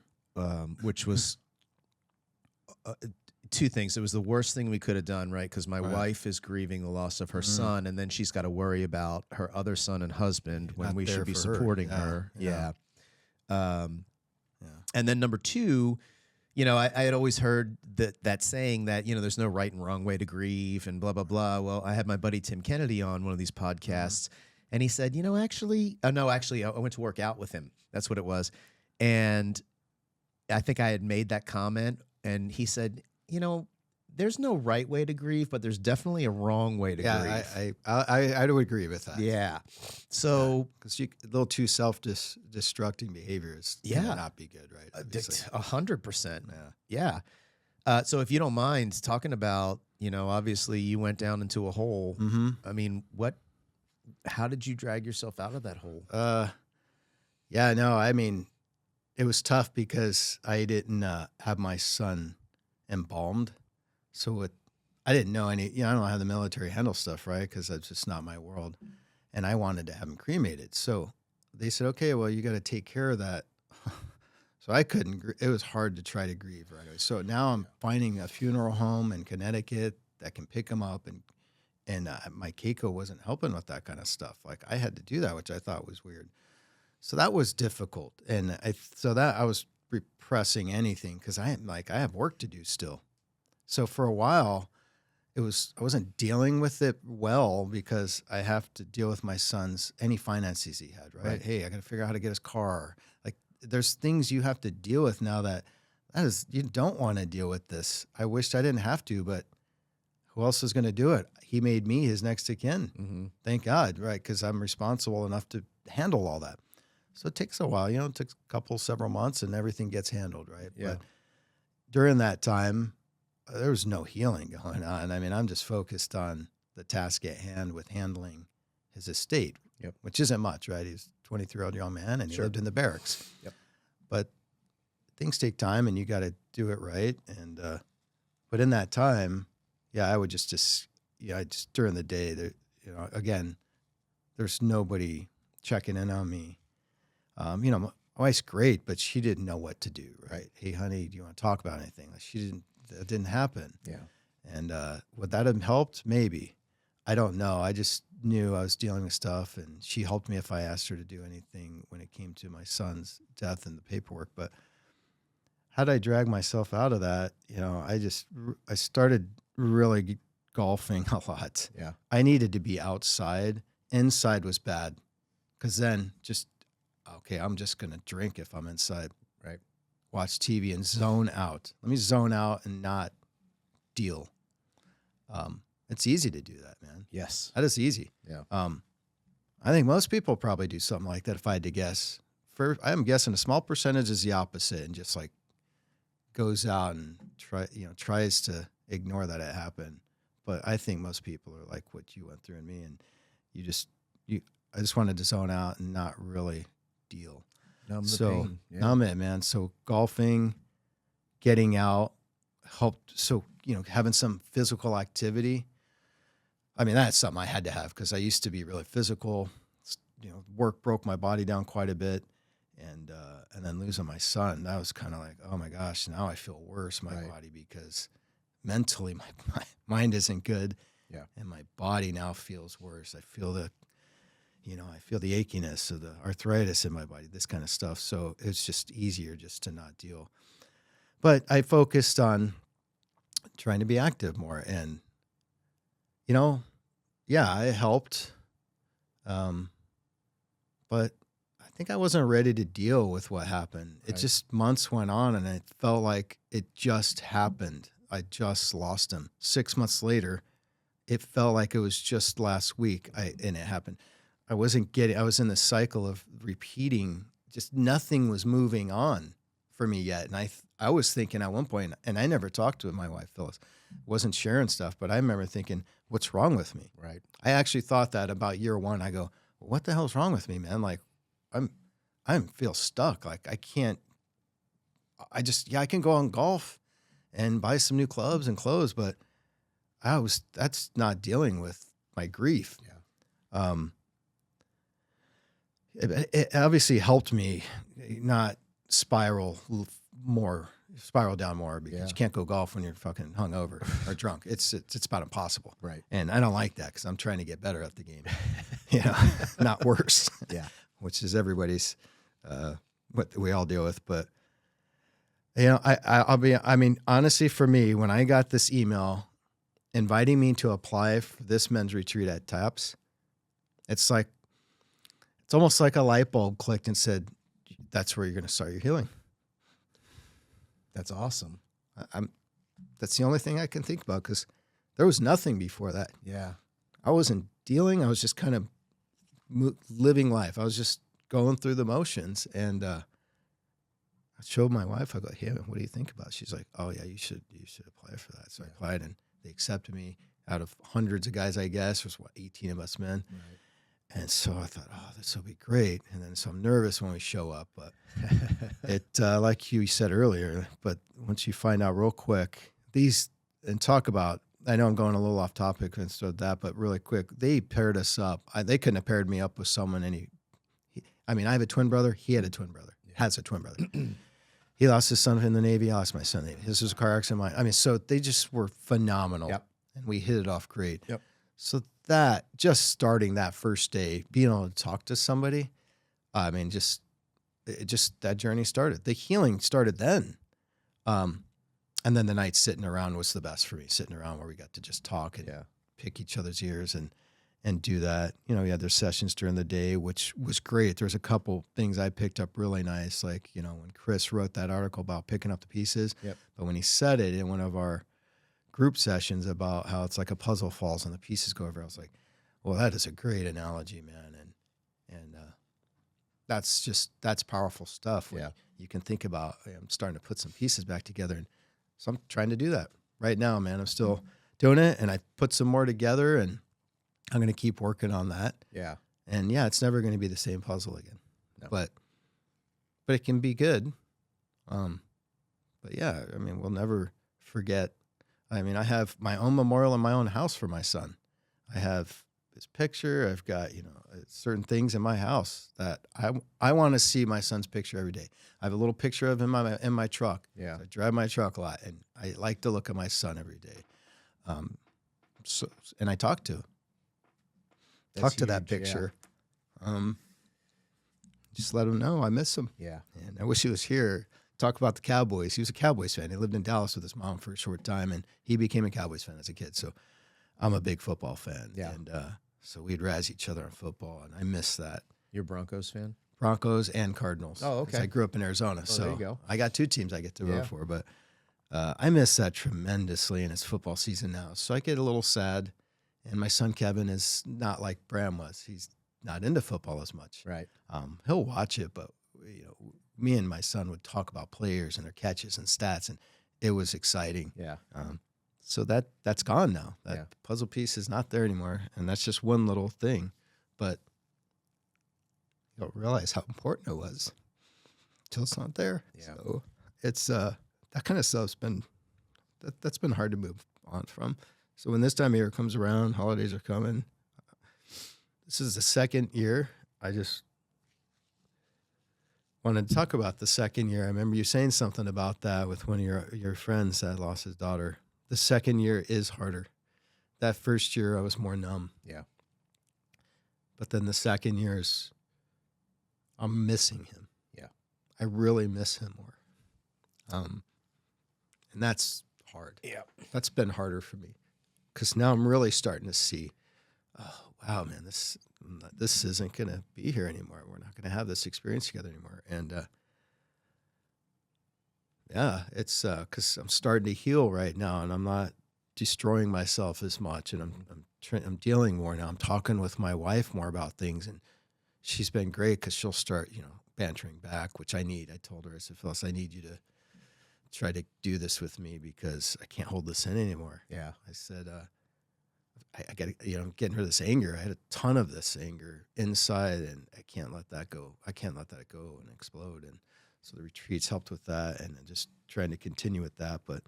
Which was two things. It was the worst thing we could have done, right? Because my Right. wife is grieving the loss of her son, and then she's got to worry about her other son and husband when Not we there should be for her. supporting Yeah. her. Yeah. Yeah. Yeah. And then number two, I had always heard that saying that, there's no right and wrong way to grieve and blah, blah, blah. Well, I had my buddy Tim Kennedy on one of these podcasts, and he said, I went to work out with him. That's what it was. And I think I had made that comment, and he said, there's no right way to grieve, but there's definitely a wrong way to grieve. I would agree with that. Yeah. So Because a little too self-destructing behavior is not be good, right? Obviously. 100%. Yeah. Yeah. So if you don't mind talking about, obviously you went down into a hole. Mm-hmm. I mean, how did you drag yourself out of that hole? Yeah, no, I mean, it was tough because I didn't have my son embalmed. So I didn't know any, I don't know how the military handles stuff, right? Because that's just not my world. And I wanted to have him cremated. So they said, okay, well, you got to take care of that. So I couldn't, it was hard to try to grieve right away. So now I'm finding a funeral home in Connecticut that can pick him up. And my Keiko wasn't helping with that kind of stuff. Like I had to do that, which I thought was weird. So that was difficult. And I was repressing anything because I have work to do still. So for a while, I wasn't dealing with it well because I have to deal with my son's any finances he had, right? Hey, I got to figure out how to get his car. Like there's things you have to deal with now that you don't want to deal with this. I wished I didn't have to, but who else is going to do it? He made me his next of kin. Mm-hmm. Thank God, right? Because I'm responsible enough to handle all that. So it takes a while, it takes several months and everything gets handled, right? Yeah. But during that time, there was no healing going on. I mean, I'm just focused on the task at hand with handling his estate, Yep. which isn't much, right? He's 23-year-old young man, and he Sure. lived in the barracks. Yep. But things take time, and you got to do it right. And but in that time, I would just during the day, there, again, there's nobody checking in on me. My wife's great, but she didn't know what to do. Right? Hey, honey, do you want to talk about anything? Like that didn't happen. Yeah. And would that have helped? Maybe. I don't know. I just knew I was dealing with stuff, and she helped me if I asked her to do anything when it came to my son's death and the paperwork. But how did I drag myself out of that? I started really golfing a lot. Yeah. I needed to be outside. Inside was bad, because then I'm just going to drink if I'm inside. Right. Watch TV and zone out. Let me zone out and not deal. It's easy to do that, man. Yes. That is easy. Yeah. I think most people probably do something like that if I had to guess. I'm guessing a small percentage is the opposite and just like goes out and tries to ignore that it happened. But I think most people are like what you went through and me, and I just wanted to zone out and not really deal. Numb the pain. Yeah. Numb it, man. So golfing, getting out helped. So, having some physical activity. I mean, that's something I had to have because I used to be really physical. Work broke my body down quite a bit. And then losing my son, that was kind of like, oh my gosh, now I feel worse, my Right. body, because mentally my mind isn't good. Yeah. And my body now feels worse. I feel the achiness of the arthritis in my body, this kind of stuff. So it's just easier just to not deal. But I focused on trying to be active more. And, it helped. But I think I wasn't ready to deal with what happened. It Right. just months went on, and it felt like it just happened. I just lost him. 6 months later, it felt like it was just last week. And it happened. I was in this cycle of repeating, just nothing was moving on for me yet. And I was thinking at one point, and I never talked to my wife, Phyllis, wasn't sharing stuff, but I remember thinking, what's wrong with me? Right. I actually thought that about year one. I go, what the hell's wrong with me, man? Like, I feel stuck. Like I can go on golf and buy some new clubs and clothes, but that's not dealing with my grief. Yeah. It obviously helped me not spiral down more, because Yeah. you can't go golf when you're fucking hungover or drunk. It's about impossible. Right. And I don't like that, because I'm trying to get better at the game, not worse. Yeah. Which is everybody's, what we all deal with. But, I mean, honestly, for me, when I got this email inviting me to apply for this men's retreat at TAPS, it's almost like a light bulb clicked and said, that's where you're going to start your healing. That's awesome. That's the only thing I can think about, because there was nothing before that. Yeah. I wasn't dealing. I was just kind of living life. I was just going through the motions. And I showed my wife. I go, hey, what do you think about it? She's like, oh yeah, you should apply for that. So I applied, and they accepted me out of hundreds of guys, I guess. There's 18 of us men. Right. And so I thought, oh, this will be great. And then so I'm nervous when we show up, but it, like you said earlier, but once you find out real quick, I know I'm going a little off topic instead of that, but really quick, they paired us up. They couldn't have paired me up with someone I have a twin brother. He had a twin brother, has a twin brother. He lost his son in the Navy. I lost my son in the Navy. His was a car accident. So they just were phenomenal. Yep. And we hit it off great. Yep. So that, just starting that first day, being able to talk to somebody, just that journey started. The healing started then. And then the night sitting around was the best for me, sitting around where we got to just talk and pick each other's ears and do that. We had their sessions during the day, which was great. There's a couple things I picked up really nice. Like, when Chris wrote that article about picking up the pieces, but when he said it in one of our group sessions about how it's like a puzzle falls and the pieces go over, I was like, well, that is a great analogy, man. And that's powerful stuff. When you can think about, I'm starting to put some pieces back together, and so I'm trying to do that right now, man. I'm still doing it, and I put some more together, and I'm going to keep working on that. Yeah. And yeah, it's never going to be the same puzzle again. No. But it can be good. But yeah, I mean, we'll never forget. I mean, I have my own memorial in my own house for my son. I have his picture. I've got, certain things in my house that I want to see my son's picture every day. I have a little picture of him in my truck. Yeah. So I drive my truck a lot, and I like to look at my son every day. And I talk to him. That's To that huge, yeah. picture. Just let him know I miss him. Yeah. And I wish he was here. Talk about the Cowboys. He was a Cowboys fan. He lived in Dallas with his mom for a short time, and he became a Cowboys fan as a kid. So I'm a big football fan. Yeah. And so we'd razz each other on football, and I miss that. You're a Broncos fan? Broncos and Cardinals. Oh, 'Cause okay. I grew up in Arizona, there so you go. I got 2 teams I get to root Yeah. for. But I miss that tremendously, and it's football season now. So I get a little sad. And my son Kevin is not like Bram was. He's not into football as much. Right. He'll watch it, but me and my son would talk about players and their catches and stats, and it was exciting. Yeah. So that's gone now. That Yeah. puzzle piece is not there anymore, and that's just one little thing. But you don't realize how important it was till it's not there. Yeah. So it's that kind of stuff's been that's been hard to move on from. So when this time of year comes around, holidays are coming. This is the second year. I just wanted to talk about the second year. I remember you saying something about that with one of your friends that lost his daughter. The second year is harder. That first year I was more numb. Yeah. But then the second year is, I'm missing him. Yeah. I really miss him more. And that's hard. Yeah. That's been harder for me because now I'm really starting to see, oh, wow, man, this isn't going to be here anymore. We're not going to have this experience together anymore. And yeah, it's because I'm starting to heal right now, and I'm not destroying myself as much, and I'm dealing more now. I'm talking with my wife more about things, and she's been great because she'll start, bantering back, which I need. I told her, I said, Phyllis, I need you to try to do this with me because I can't hold this in anymore. Yeah. I said, I got to, I'm getting rid of this anger. I had a ton of this anger inside, and I can't let that go. I can't let that go and explode. And so the retreats helped with that, and just trying to continue with that. But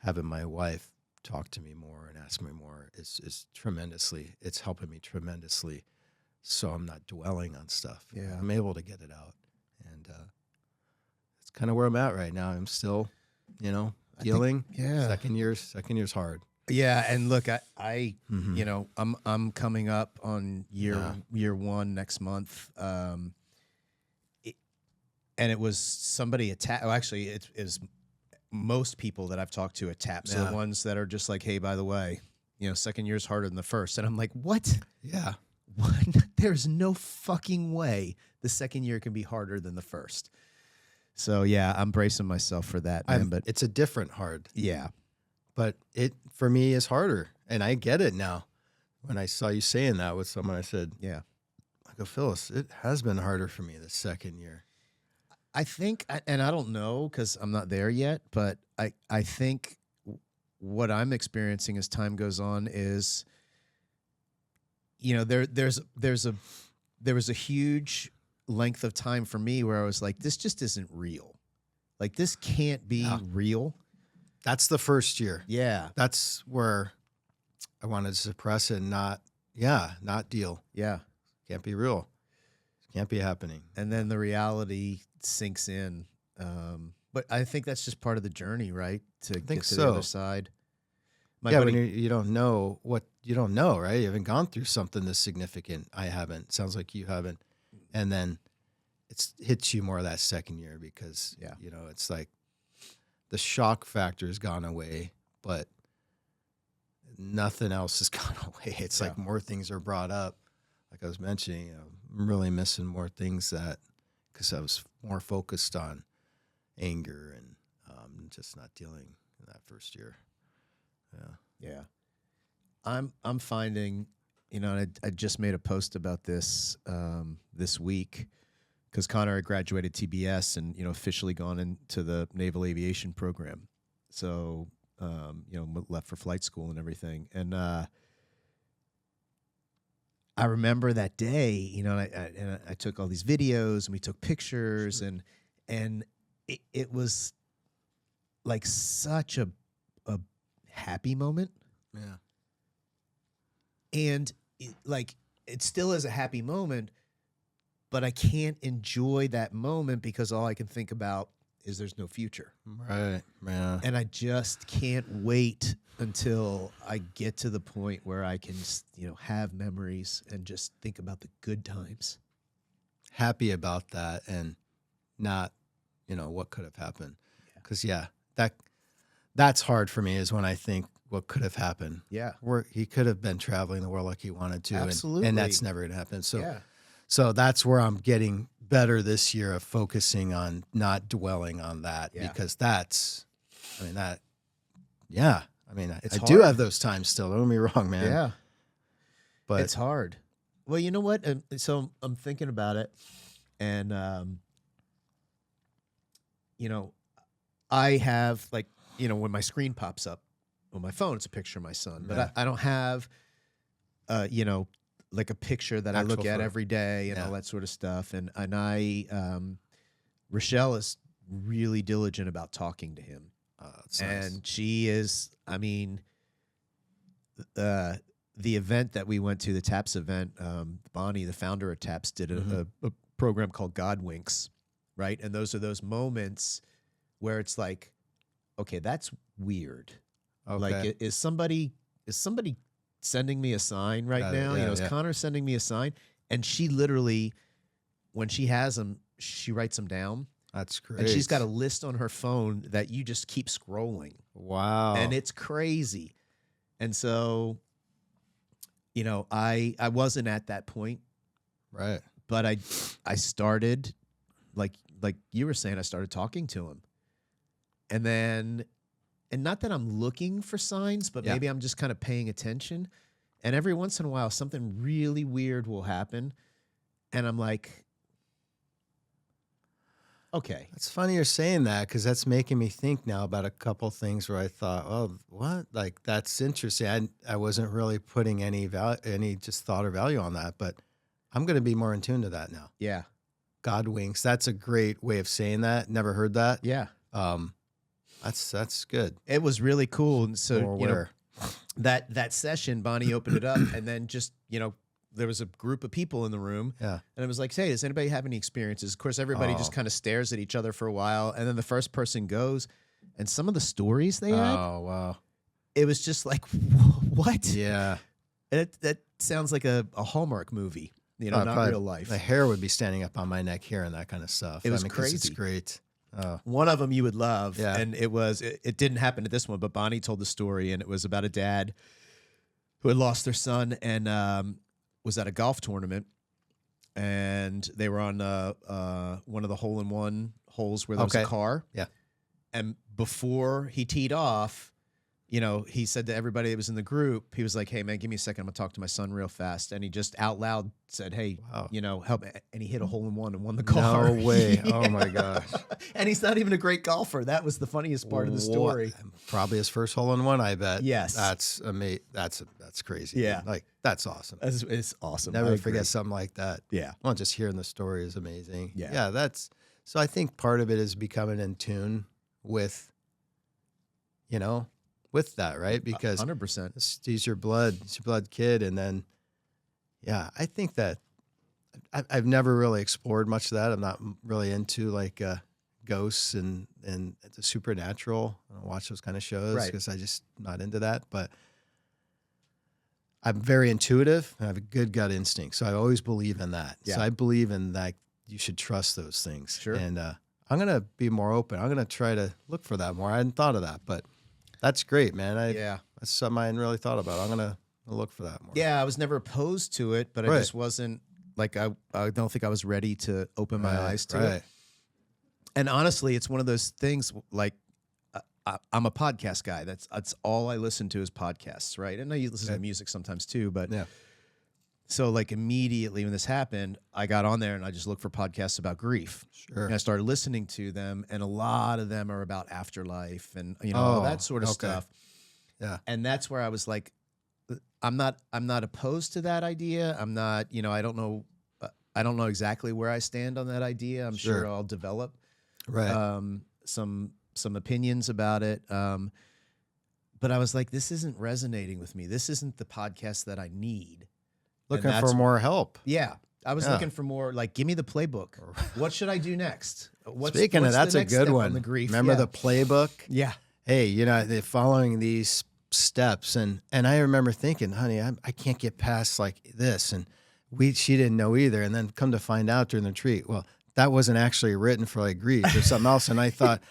having my wife talk to me more and ask me more is tremendously, it's helping me tremendously. So I'm not dwelling on stuff. Yeah. I'm able to get it out. And it's kind of where I'm at right now. I'm still, dealing. yeah. Second year's hard. Yeah, and look, I Mhm. I'm coming up on year 1 next month. And it was somebody attacked. Well, actually, it is most people that I've talked to attack. So Yeah. the ones that are just like, hey, by the way, second year's harder than the first, and I'm like, what? Yeah. What? There's no fucking way the second year can be harder than the first. So yeah, I'm bracing myself for that, man. But It's a different hard, yeah, but it for me is harder, and I get it now. When I saw you saying that with someone, I said, yeah. I go, Phyllis, it has been harder for me the second year. I think, and I don't know because I'm not there yet, but I think what I'm experiencing as time goes on is, there was a huge length of time for me where I was like, this just isn't real. Like, this can't be real. That's the first year. Yeah. That's where I wanted to suppress it and not deal. Yeah. Can't be real. Can't be happening. And then the reality sinks in. But I think that's just part of the journey, right? To think get to so. the other side. My Yeah, buddy, when you don't know what you don't know, right? You haven't gone through something this significant. I haven't. Sounds like you haven't. And then it hits you more that second year because, Yeah. it's like the shock factor has gone away, but nothing else has gone away. It's like more things are brought up. Like I was mentioning, I'm really missing more things because I was more focused on anger and just not dealing in that first year. Yeah. I'm finding, and I just made a post about this this week because Connor had graduated TBS and, officially gone into the Naval Aviation program. So, left for flight school and everything. And I remember that day, you know, and I took all these videos and we took pictures and it was like such a happy moment. Yeah. And like, it still is a happy moment, but I can't enjoy that moment because all I can think about is there's no future. Right. Yeah. And I just can't wait until I get to the point where I can, you know, have memories and just think about the good times. Happy about that and not, you know, what could have happened. Because, that's hard for me is when I think what could have happened. Yeah. He could have been traveling the world like he wanted to. Absolutely. And that's never going to happen. So, Yeah. so that's where I'm getting better this year of focusing on not dwelling on that because that's, I mean, that, yeah. I mean, I do have those times still. Don't get me wrong, man. Yeah. But it's hard. Well, you know what? So I'm thinking about it and, you know, I have like, you know, when my screen pops up on my phone, it's a picture of my son, but I don't have, you know, like a picture that I look at every day and all that sort of stuff. And Rochelle is really diligent about talking to him. And nice. She is, I mean, the event that we went to, the TAPS event, Bonnie, the founder of TAPS, did a program called God Winks, right? And those are those moments where it's like, okay, that's weird. Okay. Like, is somebody sending me a sign right now? You know, is Connor sending me a sign? And she literally, when she has them, she writes them down. That's great. And she's got a list on her phone that you just keep scrolling. Wow. And it's crazy. And so, you know, I wasn't at that point. Right. But I started, like you were saying, I started talking to him. And then, and not that I'm looking for signs, but maybe I'm just kind of paying attention. And every once in a while, something really weird will happen. And I'm like, okay. It's funny you're saying that because that's making me think now about a couple things where I thought, oh, what? Like, that's interesting. I wasn't really putting any just thought or value on that, but I'm going to be more in tune to that now. Yeah. God winks. That's a great way of saying that. Never heard that. Yeah. That's good. It was really cool. And so, you know, that session, Bonnie opened it up and then just, you know, there was a group of people in the room. Yeah. And it was like, hey, does anybody have any experiences? Of course, everybody just kind of stares at each other for a while. And then the first person goes, and some of the stories they had. Oh, wow. It was just like, what? Yeah. That sounds like a Hallmark movie, you know, not real life. The hair would be standing up on my neck here and that kind of stuff. It was crazy. It's great. One of them you would love. Yeah. And it didn't happen to this one, but Bonnie told the story, and it was about a dad who had lost their son and was at a golf tournament, and they were on one of the hole-in-one holes where there was a car. Yeah. And before he teed off, you know, he said to everybody that was in the group, he was like, hey, man, give me a second. I'm going to talk to my son real fast. And he just out loud said, hey, you know, help. And he hit a hole-in-one and won the car. No way. Oh, my gosh. And he's not even a great golfer. That was the funniest part of the story. Probably his first hole-in-one, I bet. Yes. That's amazing. That's crazy. Yeah. Dude. Like, that's awesome. It's awesome. Never forget something like that. Yeah. Well, just hearing the story is amazing. Yeah. Yeah, so I think part of it is becoming in tune with, you know, with that, right? Because 100%. He's your blood kid. And then, yeah, I think that I've never really explored much of that. I'm not really into like ghosts and the supernatural. I don't watch those kind of shows because I just not into that. But I'm very intuitive. I have a good gut instinct. So I always believe in that. Yeah. So I believe in that you should trust those things. Sure. And I'm going to be more open. I'm going to try to look for that more. I hadn't thought of that, but that's great, man. That's something I hadn't really thought about. I'm going to look for that more. Yeah, I was never opposed to it, but I just wasn't, like, I don't think I was ready to open my eyes to it. And honestly, it's one of those things, like, I'm a podcast guy. That's all I listen to is podcasts, right? And I listen to music sometimes too, but so like immediately when this happened, I got on there and I just looked for podcasts about grief. Sure. And I started listening to them, and a lot of them are about afterlife and, you know, all that sort of stuff. Yeah. And that's where I was like, I'm not opposed to that idea. I'm not, I don't know exactly where I stand on that idea. I'm sure I'll develop some opinions about it. But I was like, this isn't resonating with me. This isn't the podcast that I need. Looking for more help. Yeah. I was looking for more, like, give me the playbook. What should I do next? Speaking of, that's a good one. Remember the playbook? Yeah. Hey, they're following these steps. And I remember thinking, honey, I can't get past like this. And she didn't know either. And then come to find out during the retreat, well, that wasn't actually written for like grief or something else. And I thought,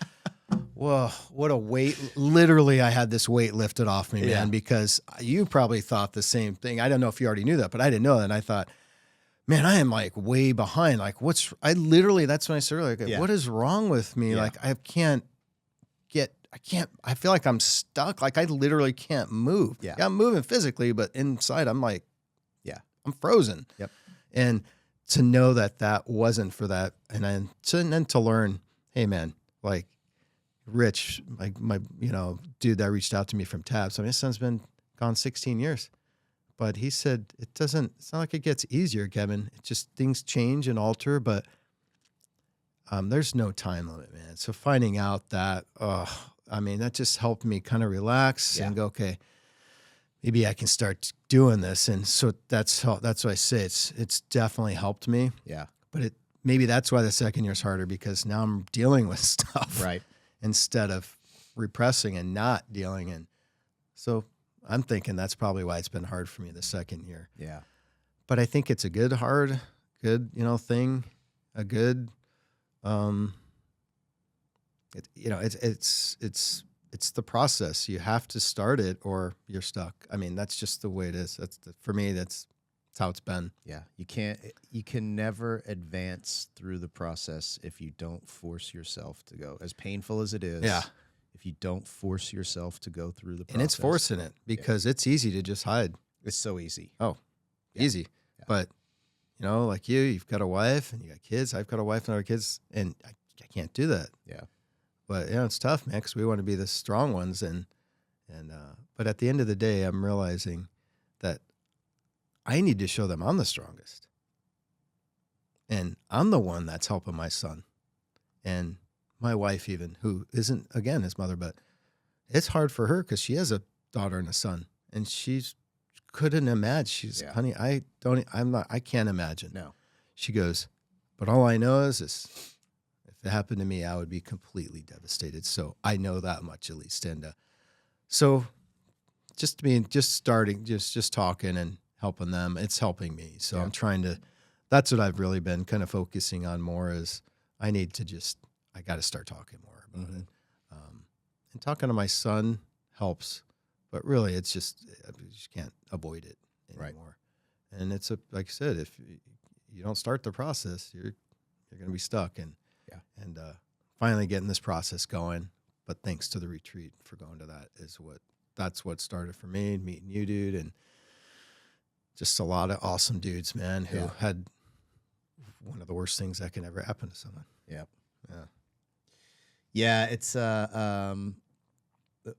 whoa, what a weight. Literally, I had this weight lifted off me, man, because you probably thought the same thing. I don't know if you already knew that, but I didn't know that. And I thought, man, I am like way behind. Like that's when I said earlier, like, what is wrong with me? Like I feel like I'm stuck. Like I literally can't move. Yeah, I'm moving physically, but inside I'm like, I'm frozen. Yep. And to know that wasn't for that. And then to learn, hey man, like Rich, like my, dude that reached out to me from Tabs. I mean, his son's been gone 16 years. But he said, it's not like it gets easier, Kevin. It's just things change and alter, but there's no time limit, man. So finding out that, that just helped me kind of relax and go, okay, maybe I can start doing this. And so that's what I say. It's definitely helped me. Yeah. But maybe that's why the second year's harder, because now I'm dealing with stuff. Right. Instead of repressing and not dealing. And so I'm thinking that's probably why it's been hard for me the second year. Yeah. But I think it's a good thing, a good, it's the process. You have to start it or you're stuck. I mean, that's just the way it is. For me, that's how it's been. Yeah. You can never advance through the process if you don't force yourself to go, as painful as it is. Yeah. If you don't force yourself to go through the process. And it's forcing it because it's easy to just hide. It's so easy. Oh, easy. Yeah. But, like you've got a wife and you got kids. I've got a wife and other kids, and I can't do that. Yeah. But, it's tough, man, because we want to be the strong ones. But at the end of the day, I'm realizing that I need to show them I'm the strongest. And I'm the one that's helping my son. And my wife even, who isn't, again, his mother, but it's hard for her because she has a daughter and a son, and couldn't imagine. She's, honey, I can't imagine. No. She goes, but all I know is if it happened to me, I would be completely devastated. So I know that much at least. And so just starting, just talking and helping them, it's helping me. So I'm trying to, that's what I've really been kind of focusing on more is I got to start talking more about it. And talking to my son helps, but really it's you just can't avoid it anymore. Right. And it's like I said, if you don't start the process, you're going to be stuck. And finally getting this process going. But thanks to the retreat for going to that's what started for me, meeting you, dude, and just a lot of awesome dudes, man, who had one of the worst things that can ever happen to someone. Yep. Yeah. Yeah, it's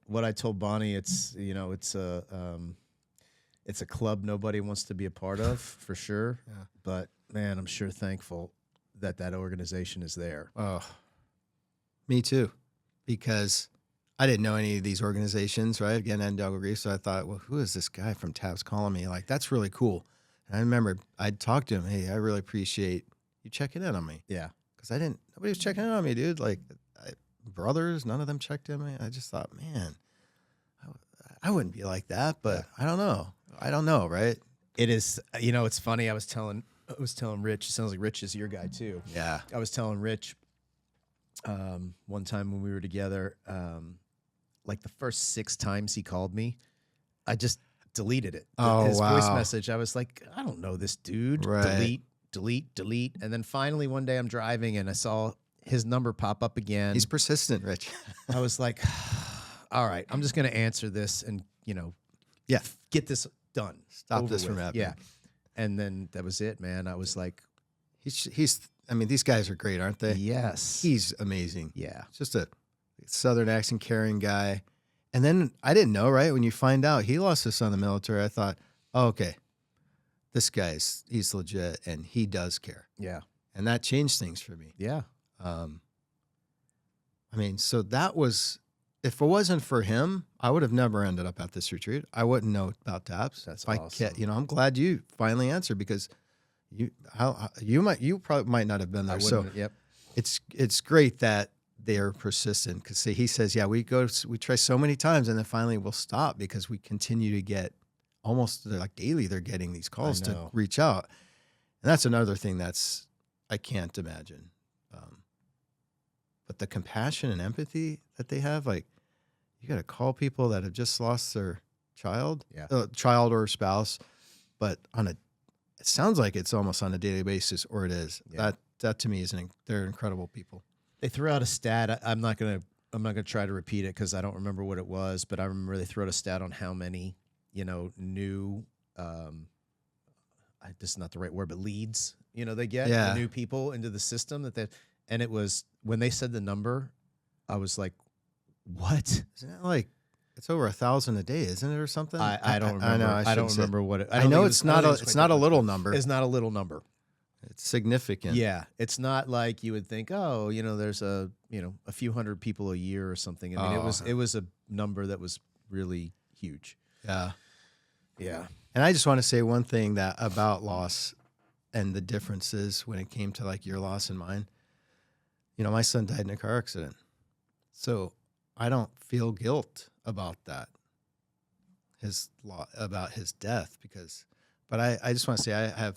what I told Bonnie. It's it's a club nobody wants to be a part of for sure. Yeah. But man, I'm sure thankful that organization is there. Oh, me too, because I didn't know any of these organizations. Right, again, Delgado Grief. So I thought, well, who is this guy from Tabs calling me? Like, that's really cool. And I remember I'd talk to him. Hey, I really appreciate you checking in on me. Yeah, because nobody was checking in on me, dude. Like. Brothers, none of them checked in me. I just thought, man, I wouldn't be like that, but I don't know, right? It is, it's funny. I was telling Rich, it sounds like Rich is your guy too. Yeah. I was telling Rich one time when we were together, like the first 6 times he called me, I just deleted it. His voice message. I was like, I don't know this dude. Right. Delete. And then finally one day I'm driving and I saw his number pop up again. He's persistent, Rich. I was like, all right, I'm just going to answer this and, get this done. Stop this from happening. Yeah. And then that was it, man. I was like, these guys are great, aren't they? Yes. He's amazing. Yeah. Just a Southern accent carrying guy. And then I didn't know, right? When you find out he lost his son in the military, I thought, oh, okay, this he's legit and he does care. Yeah. And that changed things for me. Yeah. I mean, so that was, if it wasn't for him, I would have never ended up at this retreat. I wouldn't know about TAPS. That's if awesome. I'm glad you finally answered, because you probably might not have been there. So Yep. it's great that they're persistent, because he says, yeah, we try so many times and then finally we'll stop because we continue to get almost like daily. They're getting these calls to reach out. And that's another thing I can't imagine. But the compassion and empathy that they have, like, you got to call people that have just lost their child, child or spouse, but it sounds like it's almost on a daily basis, or it is. Yeah. That to me they're incredible people. They threw out a stat. I'm not gonna try to repeat it because I don't remember what it was, but I remember they threw out a stat on how many, new, this is not the right word, but leads, they get the new people into the system and it was, when they said the number, I was like, what? Isn't that like, it's over 1,000 a day, isn't it, or something? I don't remember. I know. I don't remember what it. I know it's not a little number. It's not a little number. It's significant. Yeah, it's not like you would think. Oh, there's a few hundred people a year or something. I mean, it was a number that was really huge. Yeah, yeah. And I just want to say one thing about loss and the differences when it came to like your loss and mine. My son died in a car accident, so I don't feel guilt about that. About his death, but I just want to say I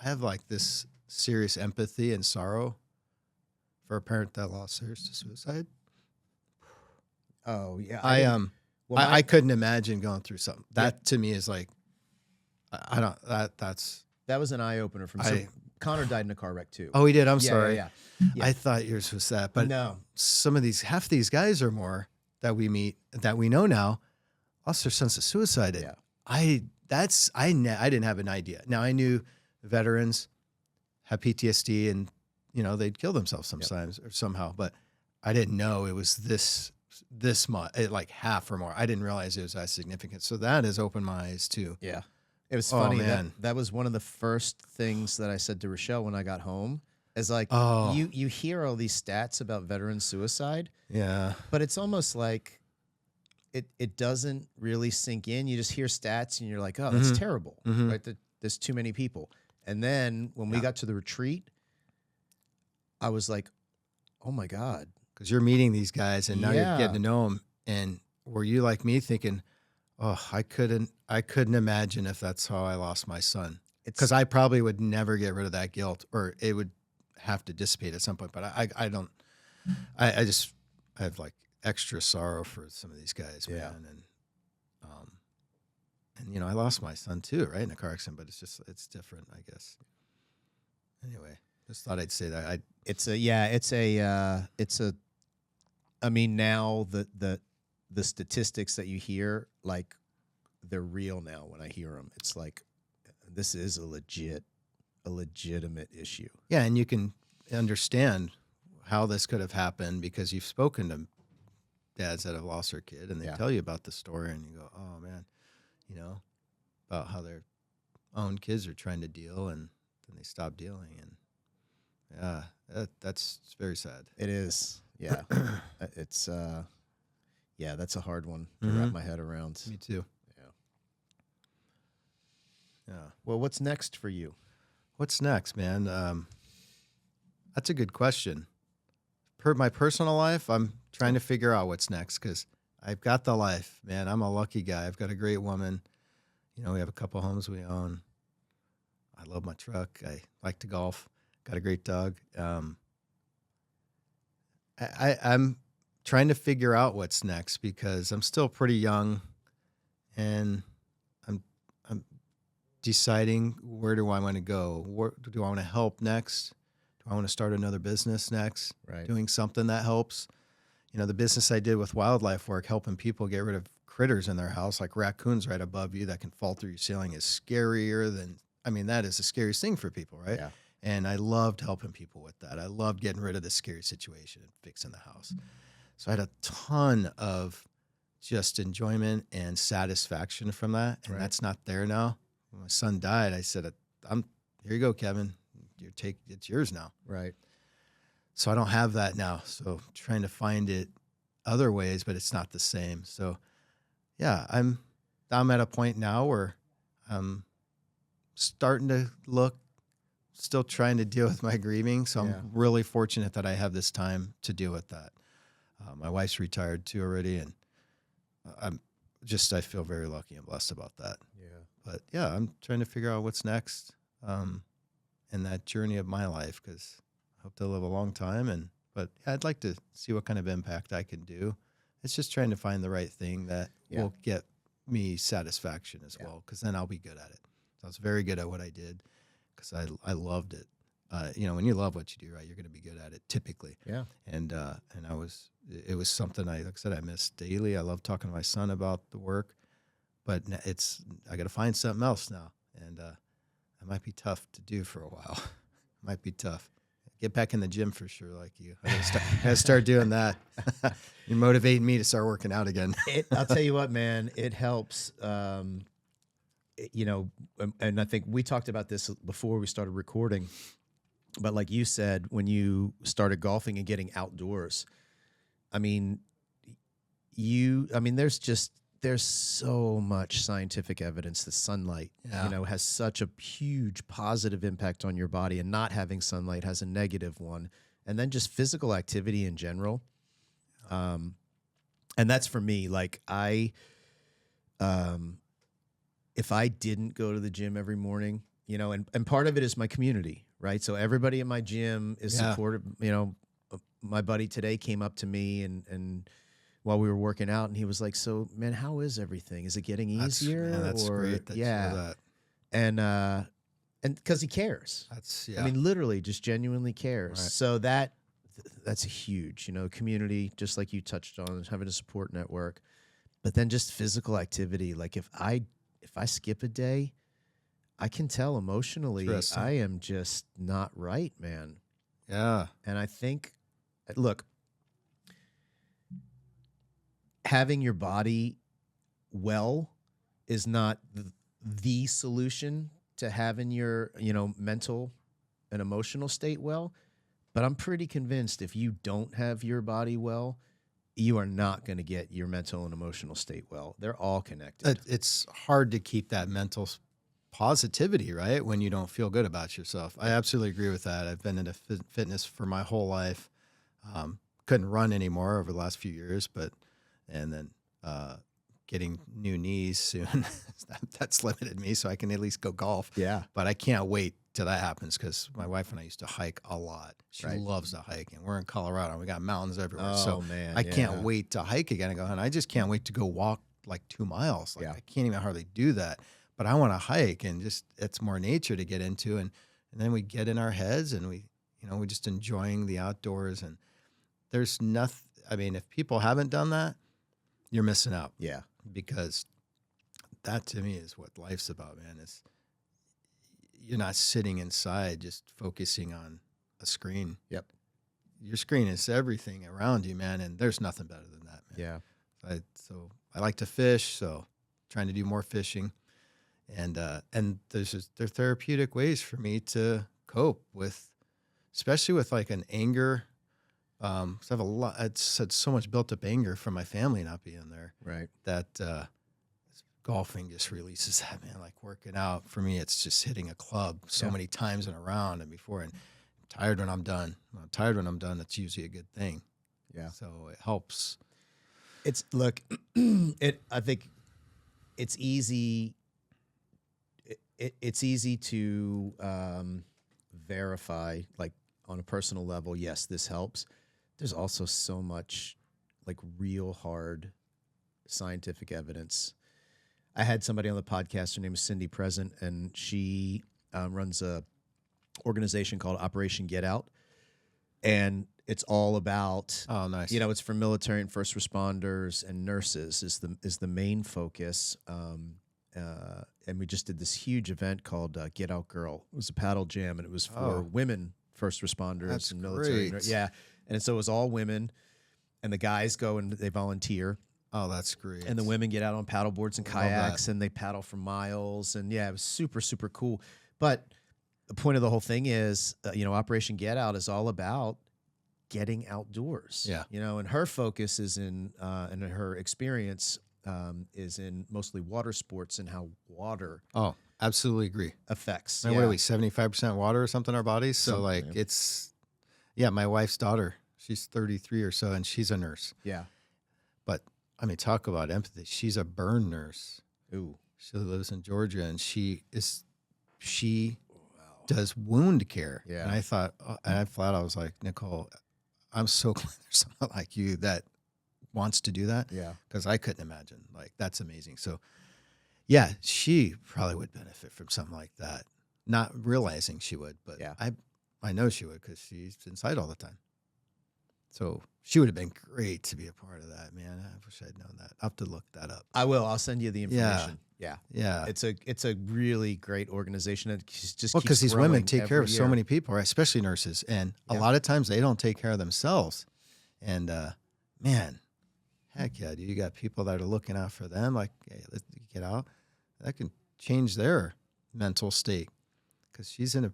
have like this serious empathy and sorrow for a parent that lost theirs to suicide. Oh yeah, I couldn't imagine going through something that to me is like, that was an eye opener for me. So Connor died in a car wreck too. Oh, he did. I'm sorry. Yeah. I thought yours was that, but no. Half these guys or more that we meet that we know now lost their sons to suicide. Yeah. I didn't have an idea. Now I knew veterans have PTSD and they'd kill themselves sometimes or somehow, but I didn't know it was this much, like half or more. I didn't realize it was that significant. So that has opened my eyes too. Yeah. It was funny. That was one of the first things that I said to Rochelle when I got home. Is like, you hear all these stats about veteran suicide. Yeah. But it's almost like it doesn't really sink in. You just hear stats and you're like, oh, that's terrible. Mm-hmm. Right? There's too many people. And then when we got to the retreat, I was like, oh my God. Because you're meeting these guys and now you're getting to know them. And were you like me thinking, oh, I couldn't imagine if that's how I lost my son. Because I probably would never get rid of that guilt, or it would have to dissipate at some point. But I don't. I have like extra sorrow for some of these guys, man. And I lost my son too, right, in a car accident. But it's different, I guess. Anyway, just thought I'd say that. I mean, now the statistics that you hear, like, they're real now when I hear them. It's like, this is a legitimate issue. Yeah, and you can understand how this could have happened because you've spoken to dads that have lost their kid, and they tell you about the story, and you go, oh, man, about how their own kids are trying to deal, and then they stop dealing. And, that's very sad. It is, yeah. It's, that's a hard one to wrap my head around. Me too. Yeah. Well, what's next for you? What's next, man? That's a good question. Per my personal life, I'm trying to figure out what's next because I've got the life, man. I'm a lucky guy. I've got a great woman. We have a couple homes we own. I love my truck. I like to golf. Got a great dog. I'm trying to figure out what's next because I'm still pretty young, and I'm deciding where do I want to go. Where do I want to help next? Do I want to start another business next? Right. Doing something that helps. The business I did with wildlife work, helping people get rid of critters in their house, like raccoons right above you that can fall through your ceiling, is scarier than, that is the scariest thing for people, right? Yeah. And I loved helping people with that. I loved getting rid of the scary situation and fixing the house. So I had a ton of just enjoyment and satisfaction from that. And Right. that's not there now. When my son died, I said, here you go, Kevin. It's yours now. Right. So I don't have that now. So trying to find it other ways, but it's not the same. So yeah, I'm at a point now where I'm starting to look, still trying to deal with my grieving. So Yeah. I'm really fortunate that I have this time to deal with that. My wife's retired too already, and I feel very lucky and blessed about that. Yeah. But yeah, I'm trying to figure out what's next in that journey of my life, because I hope to live a long time. But yeah, I'd like to see what kind of impact I can do. It's just trying to find the right thing that will get me satisfaction as well, because then I'll be good at it. So I was very good at what I did because I loved it. When you love what you do, right, you're going to be good at it typically. Yeah. And it was something like I said, I miss daily. I love talking to my son about the work, but I got to find something else now. And it might be tough to do for a while. Might be tough. Get back in the gym for sure, like you. I gotta start doing that. You're motivating me to start working out again. I'll tell you what, man, it helps. And I think we talked about this before we started recording, but like you said, when you started golfing and getting outdoors, there's so much scientific evidence that sunlight, has such a huge positive impact on your body, and not having sunlight has a negative one. And then just physical activity in general. And that's for me. Like if I didn't go to the gym every morning, and part of it is my community, right? So everybody in my gym is supportive. My buddy today came up to me and while we were working out, and he was like, "So, man, how is everything? Is it getting easier?" That's great. That you know that. And because he cares. Literally, just genuinely cares. Right. So that's a huge, community, just like you touched on, having a support network. But then just physical activity. Like if I skip a day, I can tell emotionally I am just not right, man. Yeah. And I think, look, having your body well is not the solution to having your, mental and emotional state well. But I'm pretty convinced if you don't have your body well, you are not going to get your mental and emotional state well. They're all connected. It's hard to keep that mental positivity, right, when you don't feel good about yourself. I absolutely agree with that. I've been into fitness for my whole life. Couldn't run anymore over the last few years, and then getting new knees soon. That's limited me, so I can at least go golf. Yeah. But I can't wait till that happens, because my wife and I used to hike a lot. She loves to hike, and we're in Colorado. We got mountains everywhere. Oh, man. I can't wait to hike again. I go, I just can't wait to go walk like 2 miles. I can't even hardly do that. But I want to hike, and just it's more nature to get into. And then we get in our heads, and we're just enjoying the outdoors. And there's nothing. If people haven't done that, you're missing out. Yeah. Because that to me is what life's about, man. Is you're not sitting inside just focusing on a screen. Yep. Your screen is everything around you, man, and there's nothing better than that, man. Yeah. So I like to fish, so trying to do more fishing. And there's therapeutic ways for me to cope with, especially with like an anger. So I have I'd had so much built up anger from my family not being there. Right. That golfing just releases that, man. Like working out for me, it's just hitting a club so many times in a round and before. And I'm tired when I'm done. When I'm tired when I'm done, that's usually a good thing. Yeah. So it helps. I think it's easy. It's easy to verify, like on a personal level. Yes, this helps. There's also so much like real hard scientific evidence. I had somebody on the podcast. Her name is Cindy Present, and she runs a organization called Operation Get Out, and it's all about. Oh, nice. It's for military and first responders and nurses is the main focus. And we just did this huge event called Get Out Girl. It was a paddle jam, and it was for women first responders and military. Great. Yeah, and so it was all women, and the guys go and they volunteer. Oh, that's great. And the women get out on paddle boards and Love kayaks, that. and they paddle for miles. And yeah, it was super, super cool. But the point of the whole thing is, Operation Get Out is all about getting outdoors. Yeah. And her focus is and her experience is in mostly water sports and how water Oh, absolutely agree. affects. And what are we, 75% water or something in our bodies? So Something, like my wife's daughter, she's 33 or so, and she's a nurse. Yeah. But I mean, talk about empathy. She's a burn nurse. Ooh. She lives in Georgia, and she does wound care. Yeah. And I thought, I was like, Nicole, I'm so glad there's someone like you that wants to do that. Yeah. Because I couldn't imagine. Like, that's amazing. So, yeah, she probably would benefit from something like that. Not realizing she would, but Yeah. I know she would because she's inside all the time. So she would have been great to be a part of that, man. I wish I'd known that. I'll have to look that up. I will. I'll send you the information. Yeah. Yeah. It's a really great organization. It just Well, because these women take care of every so year. many people, right? Especially nurses. And a Yeah. lot of times they don't take care of themselves. And man, heck yeah, dude, you got people that are looking out for them. Like, hey, let's get out. That can change their mental state. Because she's in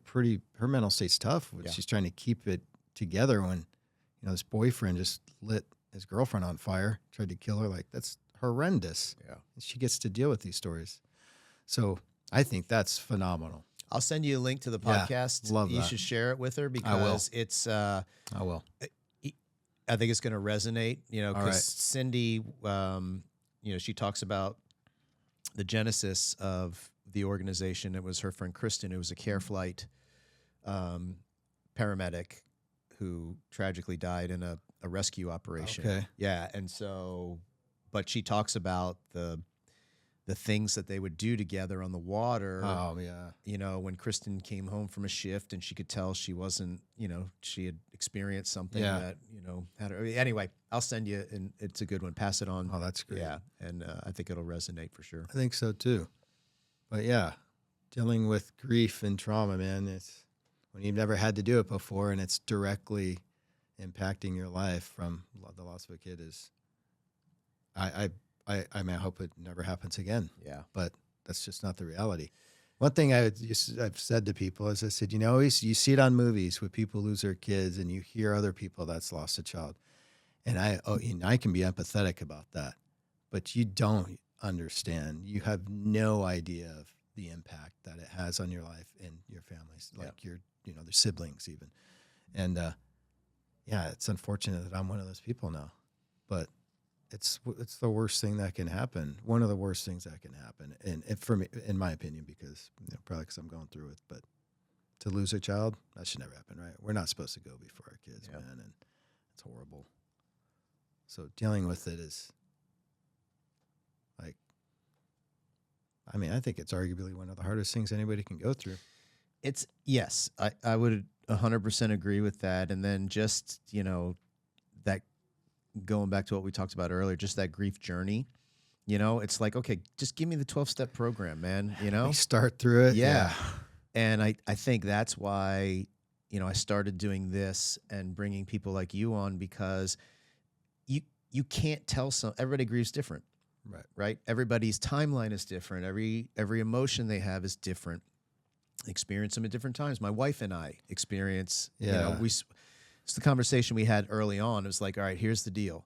her mental state's tough. Yeah. She's trying to keep it together when, this boyfriend just lit his girlfriend on fire, tried to kill her. Like, that's horrendous. Yeah. And she gets to deal with these stories. So I think that's phenomenal. I'll send you a link to the Yeah, podcast. love You that. should share it with her because it's I will. I think it's going to resonate, All because right. Cindy, she talks about the genesis of the organization. It was her friend Kristen, who was a care flight paramedic who tragically died in a rescue operation. Okay. Yeah. And so, but she talks about the things that they would do together on the water. Oh, yeah. When Kristen came home from a shift and she could tell she wasn't, she had experienced something Yeah. that, had her. Anyway, I'll send you, and it's a good one. Pass it on. Oh, that's great. Yeah. And I think it'll resonate for sure. I think so too. But yeah, dealing with grief and trauma, man, it's when you've never had to do it before and it's directly impacting your life from the loss of a kid is, I mean, I hope it never happens again, Yeah. but that's just not the reality. One thing I've said to people is I said, you see it on movies where people lose their kids and you hear other people that's lost a child. And I can be empathetic about that, but you don't understand. You have no idea of the impact that it has on your life and your families, like your their siblings even. And yeah, it's unfortunate that I'm one of those people now, but it's the worst thing that can happen. One of the worst things that can happen, and for me, in my opinion, because probably because I'm going through it, but to lose a child, that should never happen, right? We're not supposed to go before our kids, man, and it's horrible. So dealing with it is like, I mean, I think it's arguably one of the hardest things anybody can go through. Yes, I would 100% agree with that. And then just, that going back to what we talked about earlier, just that grief journey, it's like, okay, just give me the 12-step program, man, We start through it. Yeah. And I think that's why, I started doing this and bringing people like you on, because you can't tell everybody grieves different, right? Everybody's timeline is different. Every emotion they have is different. Experience them at different times. My wife and I experience, it's the conversation we had early on. It was like, all right, here's the deal.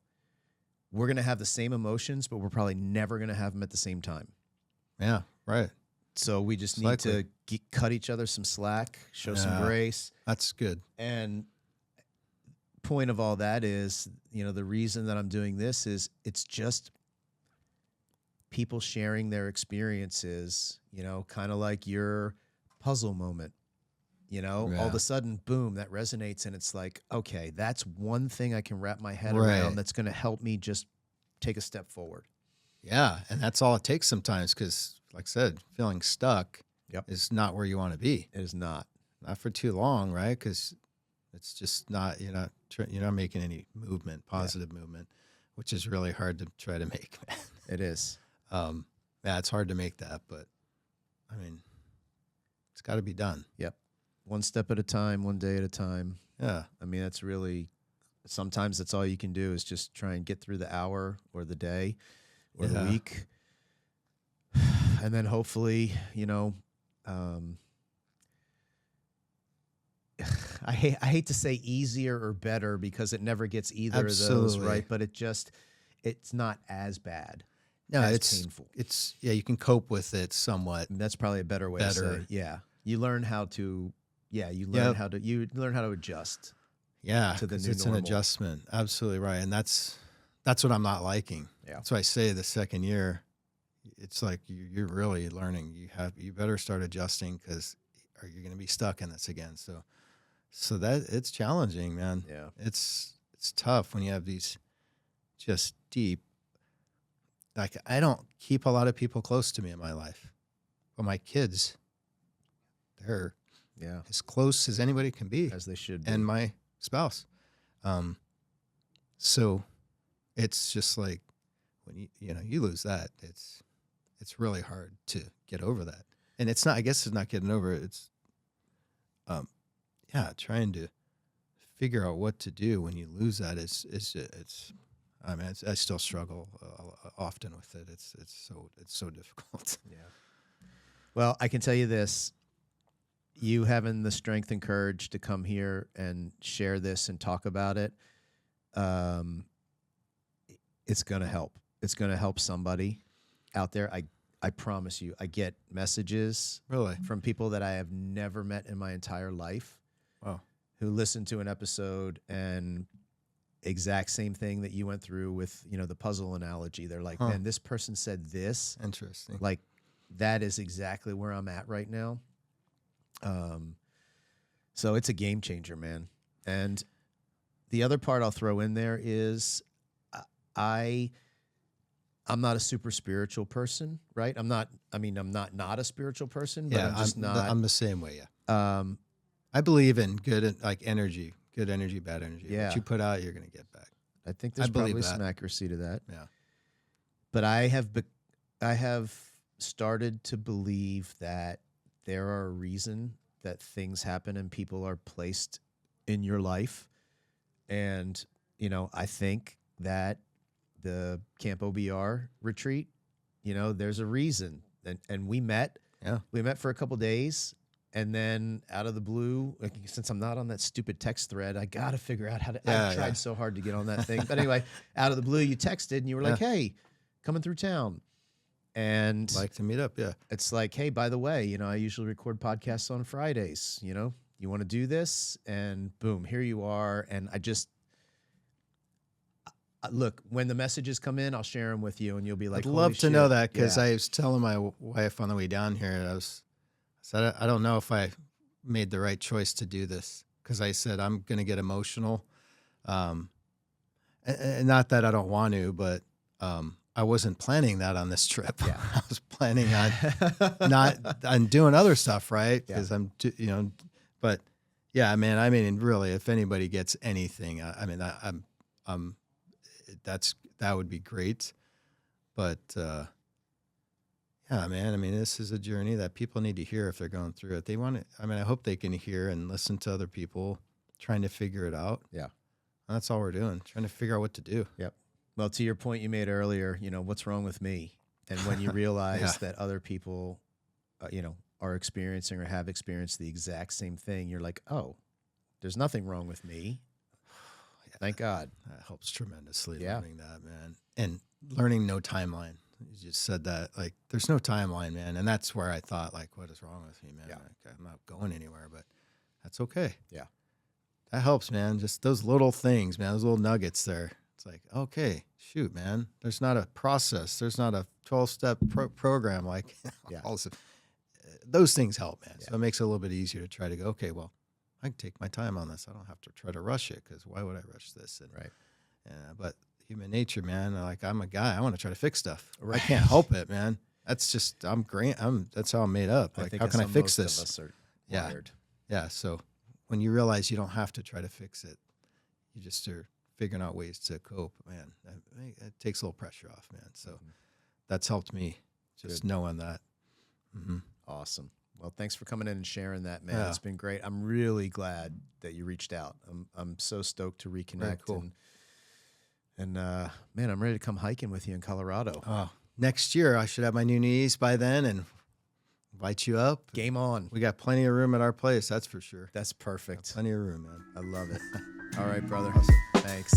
We're going to have the same emotions, but we're probably never going to have them at the same time. Yeah, right. So we just need to cut each other some slack, show some grace. That's good. And point of all that is, the reason that I'm doing this is it's just people sharing their experiences, kind of like your puzzle moment, all of a sudden, boom, that resonates. And it's like, okay, that's one thing I can wrap my head around that's going to help me just take a step forward. Yeah. And that's all it takes sometimes. Cause like I said, feeling stuck is not where you want to be. It is not for too long. Right. Cause it's just not, you're not making any movement, positive movement, which is really hard to try to make. It is. Yeah, it's hard to make that, but I mean, it's got to be done. Yep. One step at a time, one day at a time. Yeah. I mean, that's really sometimes that's all you can do is just try and get through the hour or the day or the Yeah. week. And then hopefully, I hate to say easier or better because it never gets either of those, Absolutely. right? But it's not as bad. No, as it's painful. It's you can cope with it somewhat. And that's probably a better way to Better. say. Yeah. You learn how to you learn how to adjust. Yeah, To the 'cause new it's normal. an adjustment. Absolutely right, and that's what I'm not liking. Yeah. That's why I say the second year, it's like you're really learning. You better start adjusting because or you're going to be stuck in this again. So that it's challenging, man. Yeah. It's tough when you have these just deep. Like I don't keep a lot of people close to me in my life, but my kids, they're Yeah. as close as anybody can be, As they should be. and my spouse. So it's just like when you lose that, it's really hard to get over that. And it's not, I guess it's not getting over it. It's, trying to figure out what to do when you lose that. I still struggle often with it. It's so difficult. Yeah. Well, I can tell you this. You having the strength and courage to come here and share this and talk about it, it's going to help. It's going to help somebody out there. I promise you. I get messages Really? from people that I have never met in my entire life. Wow. Who listen to an episode and exact same thing that you went through with, the puzzle analogy. They're like, man, this person said this. Interesting. Like, that is exactly where I'm at right now. So it's a game changer, man. And the other part I'll throw in there is I'm not a super spiritual person, right? I'm not a spiritual person, but I'm just not. I'm the same way, yeah. I believe in good energy, bad energy. Yeah. What you put out, you're going to get back. I think there's believe probably that. some accuracy to that. Yeah. But I have started to believe that there are a reason that things happen and people are placed in your life. And, I think that the Camp OBR retreat, there's a reason. And we met. Yeah. We met for a couple days. And then out of the blue, since I'm not on that stupid text thread, I got to figure out how to. I tried so hard to get on that thing. But anyway, out of the blue, you texted and you were like, hey, coming through town. And Like to meet up, yeah. it's like, hey, by the way, I usually record podcasts on Fridays. You want to do this? And boom, here you are. And I just look, when the messages come in, I'll share them with you, and you'll be like, I'd love to know that because yeah. I was telling my wife on the way down here, I said, I don't know if I made the right choice to do this because I said I'm going to get emotional. And not that I don't want to, but I wasn't planning that on this trip. Yeah. I was planning on doing other stuff, right? Because but yeah, man. I mean, really, if anybody gets anything, that would be great. But yeah, man. I mean, this is a journey that people need to hear if they're going through it. They want it. I mean, I hope they can hear and listen to other people trying to figure it out. Yeah. And that's all we're doing, trying to figure out what to do. Yep. Well, to your point you made earlier, what's wrong with me? And when you realize that other people, are experiencing or have experienced the exact same thing, you're like, oh, there's nothing wrong with me. Thank God. That helps tremendously, Yeah. learning that, man. And learning no timeline. You just said that, like, there's no timeline, man. And that's where I thought, like, what is wrong with me, man? Yeah. Like, I'm not going anywhere, but that's okay. Yeah. That helps, man. Just those little things, man, those little nuggets there. It's like, okay, shoot, man. There's not a process. There's not a 12-step program. Like, Yeah. Those things help, man. Yeah. So it makes it a little bit easier to try to go, okay, well, I can take my time on this. I don't have to try to rush it because why would I rush this? And, Right. But human nature, man, like I'm a guy. I want to try to fix stuff. Right. I can't help it, man. That's just, that's how I'm made up. Like, how can I fix this? Most of us are Yeah. wired. Yeah. So when you realize you don't have to try to fix it, you just are figuring out ways to cope, man. It takes a little pressure off, man. So that's helped me just Good. knowing that. Mm-hmm. Awesome. Well, thanks for coming in and sharing that, man. Yeah. It's been great. I'm really glad that you reached out. I'm so stoked to reconnect. Very cool. And man, I'm ready to come hiking with you in Colorado. Oh, next year I should have my new knees by then and invite you up. Game on. We got plenty of room at our place, that's for sure. That's perfect. Plenty of room, man. I love it. All right, brother. Awesome. Thanks.